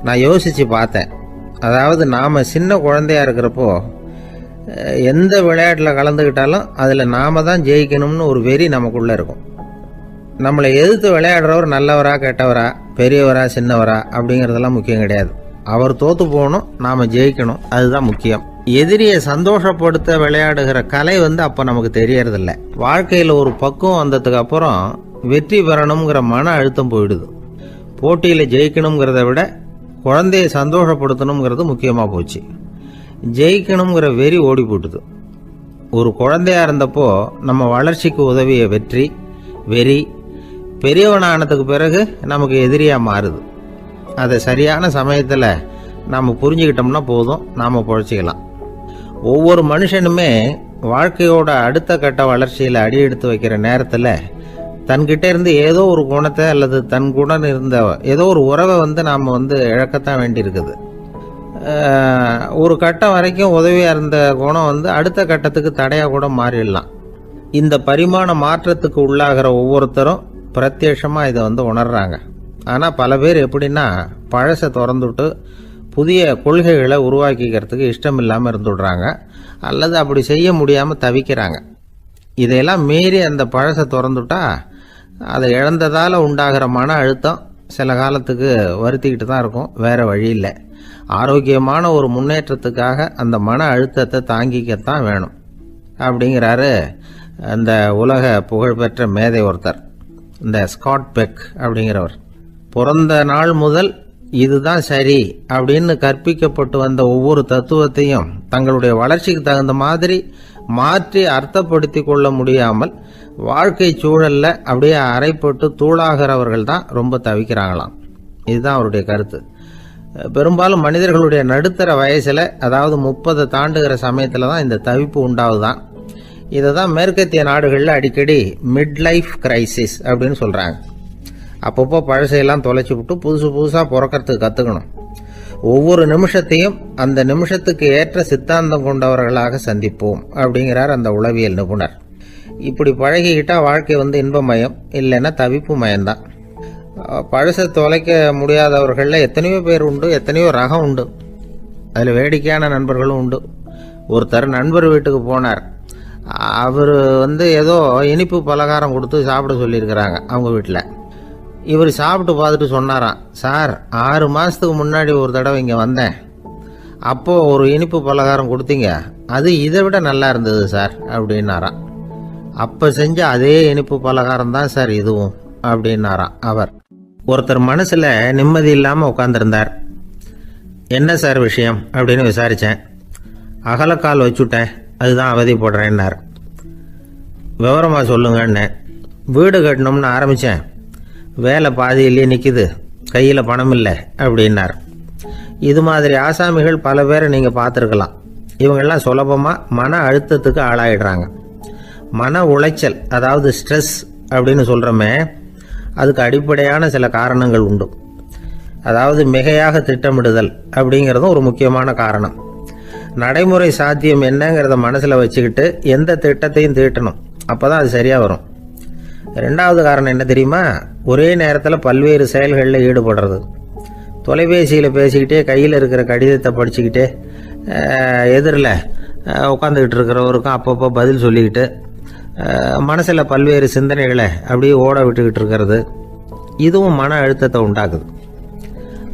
நான் யோசித்து பார்த்தேன். அதாவது நாம் சின்ன குழந்தையாக இருக்கிறப்போ எந்த விளையாட்டில் கலந்துக்கிட்டாலும் அதில் நாம் தான் ஜெயிக்கணும்னு ஒரு வெறி நமக்குள்ளே இருக்கும். நம்மளை எதிர்த்து விளையாடுறவர் நல்லவரா கெட்டவரா, பெரியவரா சின்னவரா அப்படிங்கிறதெல்லாம் முக்கியம் கிடையாது. அவர் தோற்று போகணும், நாம் ஜெயிக்கணும், அதுதான் முக்கியம். எதிரியை சந்தோஷப்படுத்த விளையாடுகிற கலை அப்போ நமக்கு தெரியறதில்ல. வாழ்க்கையில் ஒரு பக்குவம் வந்ததுக்கு அப்புறம் வெற்றி பெறணுங்கிற மன அழுத்தம் போயிடுது. போட்டியில் ஜெயிக்கணுங்கிறத விட குழந்தையை சந்தோஷப்படுத்தணுங்கிறது முக்கியமாக போச்சு. ஜெயிக்கணுங்கிற வெறி ஓடி போட்டுது. ஒரு குழந்தையாக இருந்தப்போ நம்ம வளர்ச்சிக்கு உதவிய வெறி பெரியவனானதுக்கு பிறகு நமக்கு எதிரியாக மாறுது. அதை சரியான சமயத்தில் நாம் புரிஞ்சுக்கிட்டோம்னா போதும், நாம் பொழைச்சிக்கலாம். ஒவ்வொரு மனுஷனுமே வாழ்க்கையோட அடுத்த கட்ட வளர்ச்சியில் அடி எடுத்து வைக்கிற நேரத்தில் தன்கிட்ட இருந்து ஏதோ ஒரு குணத்தை அல்லது தன் குணம் இருந்த ஏதோ ஒரு உறவை நாம் இழக்கத்தான் வேண்டியிருக்குது. ஒரு கட்டம் வரைக்கும் உதவியாக இருந்த குணம் அடுத்த கட்டத்துக்கு தடையாக கூட மாறிடலாம். இந்த பரிமாண மாற்றத்துக்கு உள்ளாகிற ஒவ்வொருத்தரும் பிரத்யட்சமாக இதை உணர்றாங்க. ஆனால் பல பேர் எப்படின்னா பழசை திறந்துவிட்டு புதிய கொள்கைகளை உருவாக்கிக்கிறதுக்கு இஷ்டம் இல்லாமல் இருந்துடுறாங்க, அல்லது அப்படி செய்ய முடியாமல் தவிக்கிறாங்க. இதையெல்லாம் மீறி அந்த பழசை திறந்துட்டா அதை இழந்ததால் உண்டாகிற மன அழுத்தம் சில காலத்துக்கு வருத்திக்கிட்டு தான் இருக்கும், வேறு வழி இல்லை. ஆரோக்கியமான ஒரு முன்னேற்றத்துக்காக அந்த மன அழுத்தத்தை தாங்கிக்கத்தான் வேணும் அப்படிங்கிறாரு அந்த உலக புகழ்பெற்ற மேதை ஒருத்தர், இந்த ஸ்காட் பெக் அப்படிங்கிறவர். பிறந்த நாள் முதல் இதுதான் சரி அப்படின்னு கற்பிக்கப்பட்டு வந்த ஒவ்வொரு தத்துவத்தையும் தங்களுடைய வளர்ச்சிக்கு தகுந்த மாதிரி மாற்றி அர்த்தப்படுத்தி கொள்ள முடியாமல் வாழ்க்கை சூழல்ல அப்படியே அரைப்பட்டு தூளாகிறவர்கள் தான் ரொம்ப தவிக்கிறாங்களாம். இதுதான் அவருடைய கருத்து. பெரும்பாலும் மனிதர்களுடைய நடுத்தர வயசில், அதாவது 30 தாண்டுகிற சமயத்தில் தான் இந்த தவிப்பு உண்டாகுதான். இதை தான் மேற்கத்திய நாடுகளில் அடிக்கடி மிட் லைஃப் கிரைசிஸ் அப்படின்னு சொல்கிறாங்க. அப்பப்போ பழசையெல்லாம் தொலைச்சி விட்டு புதுசாக பிறக்கிறதுக்கு கற்றுக்கணும். ஒவ்வொரு நிமிஷத்தையும் அந்த நிமிஷத்துக்கு ஏற்ற சித்தாந்தம் கொண்டவர்களாக சந்திப்போம் அப்படிங்கிறார் அந்த உளவியல் நிபுணர். இப்படி பழகிக்கிட்டால் வாழ்க்கை இன்பமயம், இல்லைன்னா தவிப்பு மயம்தான். பழசை தொலைக்க முடியாதவர்களில் எத்தனையோ பேர் உண்டு, எத்தனையோ ரகம் உண்டு. அதில் வேடிக்கையான நண்பர்களும் உண்டு. ஒருத்தர் நண்பர் வீட்டுக்கு போனார். அவர் ஏதோ இனிப்பு பலகாரம் கொடுத்து சாப்பிட சொல்லியிருக்கிறாங்க அவங்க வீட்டில். இவர் சாப்பிட்டு பார்த்துட்டு சொன்னாராம், சார் 6 மாதத்துக்கு முன்னாடி ஒரு தடவை இங்கே வந்தேன், அப்போது ஒரு இனிப்பு பலகாரம் கொடுத்தீங்க, அது இதை விட நல்லா இருந்தது சார் அப்படின்னாராம். அப்போ செஞ்ச அதே இனிப்பு பலகாரம் தான் சார் இதுவும் அப்படின்னாராம் அவர். ஒருத்தர் மனசில் நிம்மதி இல்லாமல் உட்காந்துருந்தார். என்ன சார் விஷயம் அப்படின்னு விசாரித்தேன். அகலக்கால் வச்சுட்டேன், அதுதான் அவதிப்படுறேன்னார். விவரமாக சொல்லுங்கன்னு. வீடு கட்டணும்னு ஆரம்பித்தேன், வேலை பாதியிலே நிற்கிது, கையில் பணம் இல்லை அப்படின்னார். இது மாதிரி ஆசாமிகள் பல பேரை நீங்கள் பார்த்துருக்கலாம். இவங்கெல்லாம் சுலபமாக மன அழுத்தத்துக்கு ஆளாயிடுறாங்க. மன உளைச்சல், அதாவது ஸ்ட்ரெஸ் அப்படின்னு சொல்கிறோமே, அதுக்கு அடிப்படையான சில காரணங்கள் உண்டு. அதாவது மிகையாக திட்டமிடுதல் அப்படிங்கிறதும் ஒரு முக்கியமான காரணம். நடைமுறை சாத்தியம் என்னங்கிறத மனசில் வச்சுக்கிட்டு எந்த திட்டத்தையும் தீட்டணும், அப்போ தான் அது சரியாக வரும். 2வது காரணம் என்ன தெரியுமா? ஒரே நேரத்தில் பல்வேறு செயல்களில் ஈடுபடுறது. தொலைபேசியில் பேசிக்கிட்டே கையில் இருக்கிற கடிதத்தை படிச்சுக்கிட்டே எதிரில் உட்காந்துக்கிட்டு இருக்கிறவருக்கும் அப்பப்போ பதில் சொல்லிக்கிட்டு மனசில் பல்வேறு சிந்தனைகளை அப்படியே ஓட விட்டுக்கிட்டு இருக்கிறது, இதுவும் மன அழுத்தத்தை உண்டாக்குது.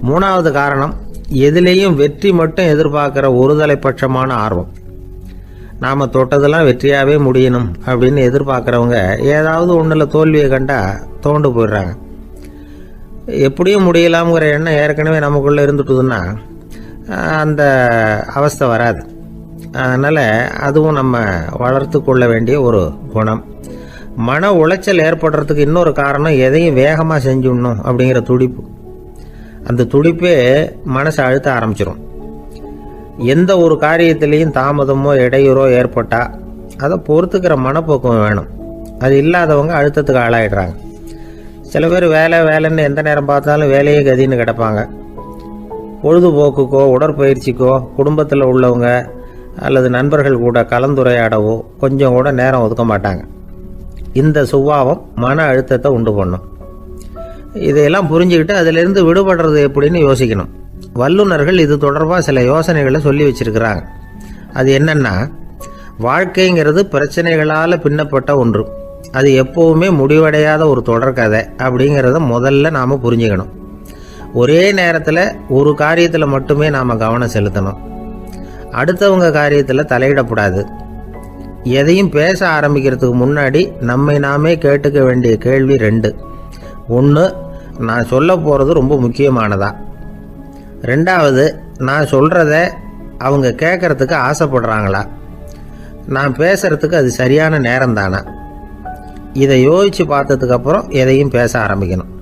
3வது காரணம், எதிலேயும் வெற்றி மட்டும் எதிர்பார்க்குற ஒருதலைப்பட்சமான ஆர்வம். நாம் தொட்டதெல்லாம் வெற்றியாகவே முடியணும் அப்படின்னு எதிர்பார்க்குறவங்க ஏதாவது ஒன்றில் தோல்வியை கண்டா தோண்டு போயிடுறாங்க. எப்படியும் முடியலாம்ங்கிற எண்ணம் ஏற்கனவே நமக்குள்ளே இருந்துட்டுதுன்னா அந்த அவஸ்தை வராது. அதனால் அதுவும் நம்ம வளர்த்து கொள்ள வேண்டிய ஒரு குணம். மன உளைச்சல் ஏற்படுறதுக்கு இன்னொரு காரணம், எதையும் வேகமாக செஞ்சுடணும் அப்படிங்கிற துடிப்பு. அந்த துடிப்பே மனசை அழுத்த ஆரம்பிச்சிடும். எந்த ஒரு காரியத்திலையும் தாமதமோ இடையூறோ அதை பொறுத்துக்கிற மனப்போக்கம் வேணும். அது இல்லாதவங்க அழுத்தத்துக்கு ஆளாயிடுறாங்க. சில பேர் வேலைன்னு எந்த நேரம் பார்த்தாலும் வேலையே கதின்னு கிடப்பாங்க. பொழுதுபோக்குக்கோ உடற்பயிற்சிக்கோ குடும்பத்தில் உள்ளவங்க அல்லது நண்பர்கள் கூட கலந்துரையாடவோ கொஞ்சம் கூட நேரம் ஒதுக்க மாட்டாங்க. இந்த சுபாவம் மன அழுத்தத்தை உண்டு பண்ணும். இதையெல்லாம் புரிஞ்சுக்கிட்டு அதிலிருந்து விடுபடுறது எப்படின்னு யோசிக்கணும். வல்லுநர்கள் இது தொடர்பாக சில யோசனைகளை சொல்லி வச்சிருக்கிறாங்க. அது என்னன்னா, வாழ்க்கைங்கிறது பிரச்சனைகளால் பின்னப்பட்ட ஒன்று. அது எப்போவுமே முடிவடையாத ஒரு தொடர்கதை அப்படிங்கிறத முதல்ல நாம் புரிஞ்சுக்கணும். ஒரே நேரத்தில் ஒரு காரியத்தில் மட்டுமே நாம் கவனம் செலுத்தணும். அடுத்தவங்க காரியத்தில் தலையிடக்கூடாது. எதையும் பேச ஆரம்பிக்கிறதுக்கு முன்னாடி நம்மை நாமே கேட்டுக்க வேண்டிய கேள்வி 2. 1, நான் சொல்ல போகிறது ரொம்ப முக்கியமானதா? 2வது, நான் சொல்கிறத அவங்க கேட்குறதுக்கு ஆசைப்படுறாங்களா? நான் பேசுகிறதுக்கு அது சரியான நேரம் தானா? இதை யோசித்து பார்த்ததுக்கப்புறம் எதையும் பேச ஆரம்பிக்கணும்.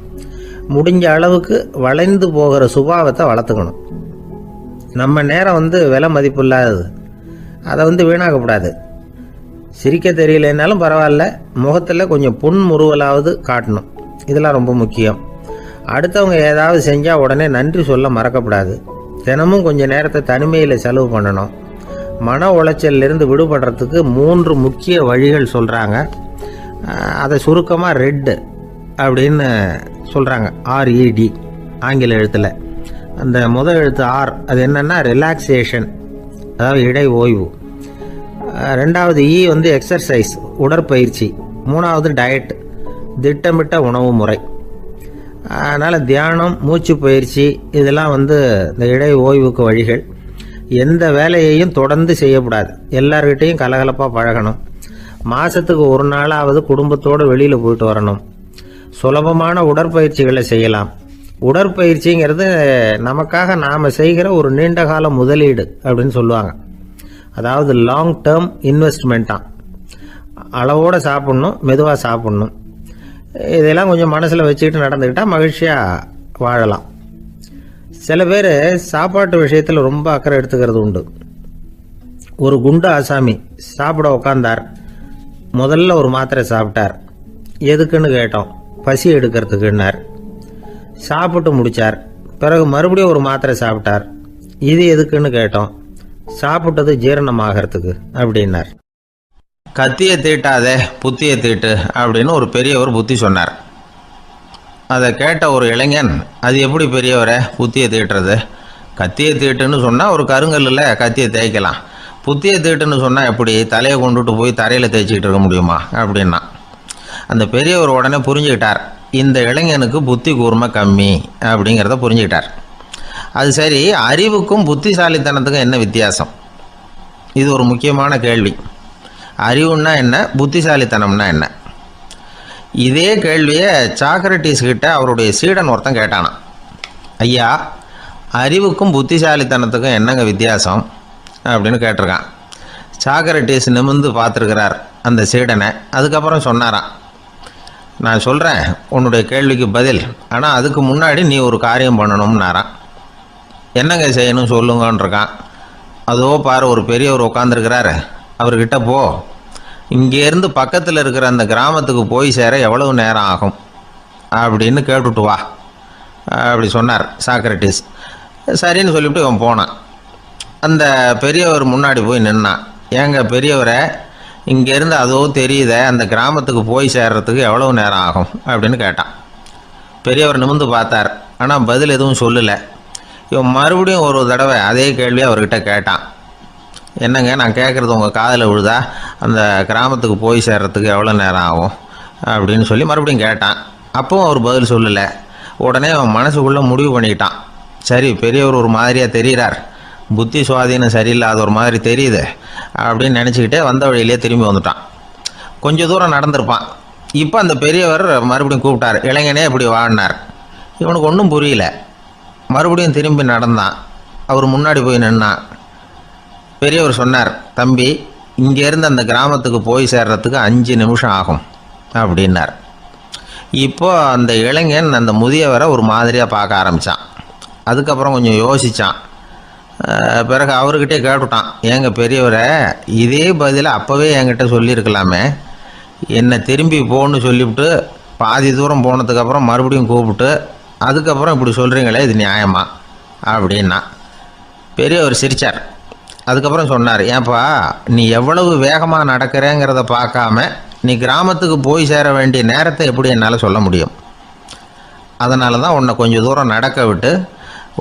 முடிஞ்ச அளவுக்கு வளைந்து போகிற சுபாவத்தை வளர்த்துக்கணும். நம்ம நேரம் விலை மதிப்பு இல்லாதது. அதை வீணாக்கக்கூடாது. சிரிக்க தெரியலனாலும் பரவாயில்ல, முகத்தில் கொஞ்சம் புன்முறுவலாவது காட்டணும். இதெல்லாம் ரொம்ப முக்கியம். அடுத்தவங்க ஏதாவது செஞ்சால் உடனே நன்றி சொல்ல மறக்கக்கூடாது. தினமும் கொஞ்சம் நேரத்தை தனிமையில் செலவு பண்ணணும். மன உளைச்சலிருந்து விடுபடுறதுக்கு 3 முக்கிய வழிகள் சொல்கிறாங்க. அதை சுருக்கமாக ரெட் அப்படின்னு சொல்கிறாங்க. RED ஆங்கில எழுத்தில். அந்த முதல் எழுத்து R, அது என்னென்னா ரிலாக்ஸேஷன், அதாவது இடை ஓய்வு. 2வது E எக்ஸர்சைஸ், உடற்பயிற்சி. 3வது டயட், திட்டமிட்ட உணவு முறை. அதனால் தியானம், மூச்சு பயிற்சி இதெல்லாம் இந்த இடை ஓய்வுக்கு வழிகள். எந்த வேலையையும் தொடர்ந்து செய்யக்கூடாது. எல்லார்கிட்டையும் கலகலப்பாக பழகணும். மாதத்துக்கு ஒரு நாளாவது குடும்பத்தோடு வெளியில் போயிட்டு வரணும். சுலபமான உடற்பயிற்சிகளை செய்யலாம். உடற்பயிற்சிங்கிறது நமக்காக நாம் செய்கிற ஒரு நீண்டகால முதலீடு அப்படின்னு சொல்லுவாங்க. அதாவது லாங் டேர்ம் இன்வெஸ்ட்மெண்ட்டாக. அளவோடு சாப்பிட்ணும், மெதுவாக சாப்பிட்ணும். இதெல்லாம் கொஞ்சம் மனசில் வச்சுக்கிட்டு நடந்துக்கிட்டால் மகிழ்ச்சியாக வாழலாம். சில பேர் சாப்பாட்டு விஷயத்தில் ரொம்ப அக்கறை எடுத்துக்கிறது உண்டு. ஒரு குண்டு ஆசாமி சாப்பிட உக்காந்தார். முதல்ல ஒரு மாத்திரை சாப்பிட்டார். எதுக்குன்னு கேட்டோம். பசி எடுக்கிறதுக்குன்னார். சாப்பிட்டு முடித்தார். பிறகு மறுபடியும் ஒரு மாத்திரை சாப்பிட்டார். இது எதுக்குன்னு கேட்டோம். சாப்பிட்டது ஜீரணமாகறதுக்கு அப்படின்னார். கத்தியை தீட்டாதே புத்தியை தீட்டு அப்படின்னு ஒரு பெரியவர் புத்தி சொன்னார். அதை கேட்ட ஒரு இளைஞன், அது எப்படி பெரியவரை புத்தியை தீட்டுறது? கத்தியை தீட்டுன்னு சொன்னால் ஒரு கருங்கல்லில் கத்தியை தேய்க்கலாம். புத்தியை தீட்டுன்னு சொன்னால் எப்படி தலையை கொண்டுட்டு போய் தரையில் தேய்ச்சிக்கிட்டு இருக்க முடியுமா அப்படின்னா. அந்த பெரியவர் உடனே புரிஞ்சுக்கிட்டார், இந்த இளைஞனுக்கு புத்தி கூர்மை கம்மி அப்படிங்கிறத புரிஞ்சுக்கிட்டார். அது சரி, அறிவுக்கும் புத்திசாலித்தனத்துக்கும் என்ன வித்தியாசம்? இது ஒரு முக்கியமான கேள்வி. அறிவுன்னா என்ன, புத்திசாலித்தனம்னா என்ன? இதே கேள்வியை சாக்ரட்டிஸ் கிட்ட அவருடைய சீடன் ஒருத்தன் கேட்டானான். ஐயா, அறிவுக்கும் புத்திசாலித்தனத்துக்கும் என்னங்க வித்தியாசம் அப்படின்னு கேட்டிருக்கான். சாக்ரட்டிஸ் நிமிர்ந்து பார்த்துருக்கிறார் அந்த சீடனை. அதுக்கப்புறம் சொன்னாராம், நான் சொல்கிறேன் உன்னுடைய கேள்விக்கு பதில், ஆனால் அதுக்கு முன்னாடி நீ ஒரு காரியம் பண்ணணும்னாரான். என்னங்க செய்யணும் சொல்லுங்கன்றிருக்கான். அதோ பாரு, ஒரு பெரியவர் உட்காந்துருக்கிறாரு, அவர்கிட்ட போ, இங்கேருந்து பக்கத்தில் இருக்கிற அந்த கிராமத்துக்கு போய் சேர எவ்வளவு நேரம் ஆகும் அப்படின்னு கேட்டுட்டு வா அப்படி சொன்னார் சாக்ரட்டிஸ். சரின்னு சொல்லிவிட்டு இவன் போனான். அந்த பெரியவர் முன்னாடி போய் நின்னான். ஏங்க பெரியவரை, இங்கேருந்து அதோ தெரியுத அந்த கிராமத்துக்கு போய் சேர்றதுக்கு எவ்வளவு நேரம் ஆகும் அப்படின்னு கேட்டான். பெரியவர் நிமிர்ந்து பார்த்தார், ஆனால் பதில் எதுவும் சொல்லலை. இவன் மறுபடியும் ஒரு தடவை அதே கேள்வியை அவர்கிட்ட கேட்டான். என்னங்க, நான் கேட்குறது உங்கள் காதில் விழுதா? அந்த கிராமத்துக்கு போய் சேர்றதுக்கு எவ்வளோ நேரம் ஆகும் அப்படின்னு சொல்லி மறுபடியும் கேட்டான். அப்பவும் அவர் பதில் சொல்லலை. உடனே அவன் மனசுக்குள்ளே முடிவு பண்ணிக்கிட்டான், சரி பெரியவர் ஒரு மாதிரியாக தெரிகிறார், புத்தி சுவாதீனம் சரியில்லாத ஒரு மாதிரி தெரியுது அப்படின்னு நினச்சிக்கிட்டே வந்த வழியிலே திரும்பி வந்துட்டான். கொஞ்சம் தூரம் நடந்திருப்பான். இப்போ அந்த பெரியவர் மறுபடியும் கூப்பிட்டார், இளைஞனே இப்படி வாடினார். இவனுக்கு ஒன்றும் புரியல. மறுபடியும் திரும்பி நடந்தான். அவர் முன்னாடி போய் நின்னான். பெரியவர் சொன்னார், தம்பி, இங்கேருந்து அந்த கிராமத்துக்கு போய் சேர்றதுக்கு 5 நிமிஷம் ஆகும் அப்படின்னார். இப்போ அந்த இளைஞன் அந்த முதியவரை ஒரு மாதிரியாக பார்க்க ஆரம்பித்தான். அதுக்கப்புறம் கொஞ்சம் யோசித்தான். பிறகு அவர்கிட்டே கேட்டுட்டான், ஏங்க பெரியவரை, இதே பதிலை அப்போவே என்கிட்ட சொல்லியிருக்கலாமே, என்னை திரும்பி போன்னு சொல்லிவிட்டு பாதி தூரம் போனதுக்கப்புறம் மறுபடியும் கூப்பிட்டு அதுக்கப்புறம் இப்படி சொல்கிறீங்களே இது நியாயமா அப்படின்னா பெரியவர் சிரித்தார். அதுக்கப்புறம் சொன்னார், ஏன்பா நீ எவ்வளவு வேகமாக நடக்கிறேங்கிறத பார்க்காம நீ கிராமத்துக்கு போய் சேர வேண்டிய நேரத்தை எப்படி என்னால் சொல்ல முடியும்? அதனால தான் உன்னை கொஞ்சம் தூரம் நடக்க விட்டு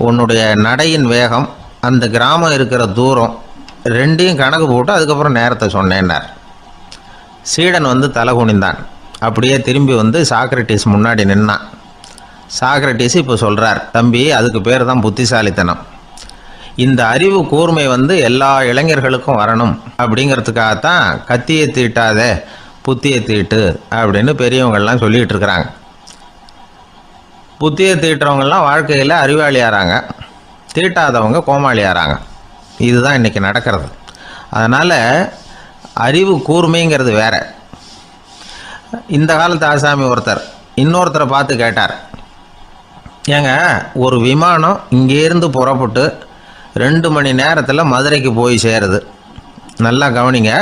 உன்னுடைய நடையின் வேகம், அந்த கிராமம் இருக்கிற தூரம் ரெண்டையும் கணக்கு போட்டு அதுக்கப்புறம் நேரத்தை சொன்னேன்னார். சீடன் வந்து தலை குனிந்தான். அப்படியே திரும்பி வந்து சாக்ரட்டிஸ் முன்னாடி நின்னான். சாக்ரட்டிஸ் இப்போ சொல்கிறார், தம்பி அதுக்கு பேர் தான் புத்திசாலித்தனம். இந்த அறிவு கூர்மை வந்து எல்லா இளைஞர்களுக்கும் வரணும் அப்படிங்கிறதுக்காகத்தான் கத்தியை தீட்டாத புத்தியை தீட்டு அப்படின்னு பெரியவங்கள்லாம் சொல்லிகிட்டு இருக்கிறாங்க. புத்தியை தீட்டுறவங்கெல்லாம் வாழ்க்கையில் அறிவாளியாகிறாங்க, தீட்டாதவங்க கோமாளியாகிறாங்க. இதுதான் இன்றைக்கி நடக்கிறது. அதனால் அறிவு கூர்மைங்கிறது வேற. இந்த காலத்து ஆசாமி ஒருத்தர் இன்னொருத்தரை பார்த்து கேட்டார், ஏங்க ஒரு விமானம் இங்கேருந்து புறப்பட்டு 2 மணி நேரத்தில் மதுரைக்கு போய் சேருது. நல்லா கவனிங்க,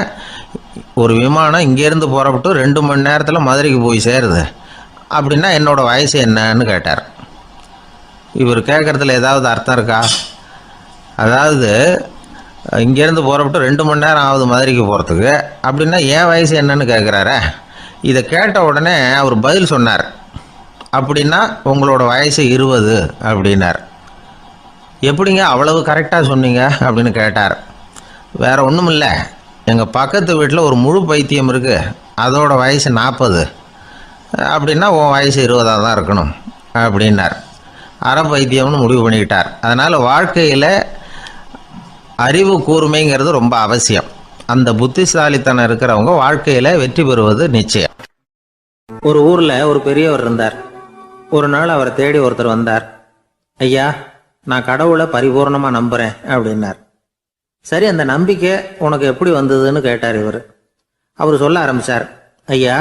ஒரு விமானம் இங்கேருந்து புறப்பட்டு 2 மணி நேரத்தில் மதுரைக்கு போய் சேருது அப்படின்னா என்னோடய வயசு என்னன்னு கேட்டார். இவர் கேட்குறதுல ஏதாவது அர்த்தம் இருக்கா? அதாவது இங்கேருந்து புறப்பட்டு 2 மணி நேரம் ஆகுது மதுரைக்கு போகிறதுக்கு, அப்படின்னா என் வயசு என்னன்னு கேட்குறாரு. இதை கேட்ட உடனே அவர் பதில் சொன்னார், அப்படின்னா உங்களோட வயசு 20 அப்படின்னார். எப்படிங்க அவ்வளவு கரெக்டாக சொன்னீங்க அப்படின்னு கேட்டார். வேறு ஒன்றும் இல்லை, எங்கள் பக்கத்து வீட்டில் ஒரு முழு பைத்தியம் இருக்குது, அதோட வயசு 40, அப்படின்னா உன் வயசு 20 தான் இருக்கணும் அப்படின்னார். அரை பைத்தியம்னு முடிவு பண்ணிக்கிட்டார். அதனால் வாழ்க்கையில் அறிவு கூர்மைங்கிறது ரொம்ப அவசியம். அந்த புத்திசாலித்தனம் இருக்கிறவங்க வாழ்க்கையில் வெற்றி பெறுவது நிச்சயம். ஒரு ஊரில் ஒரு பெரியவர் இருந்தார். ஒரு நாள் அவரை தேடி ஒருத்தர் வந்தார். ஐயா, நான் கடவுளை பரிபூர்ணமாக நம்புகிறேன் அப்படின்னார். சரி, அந்த நம்பிக்கை உனக்கு எப்படி வந்ததுன்னு கேட்டார் இவர். அவர் சொல்ல ஆரம்பித்தார், ஐயா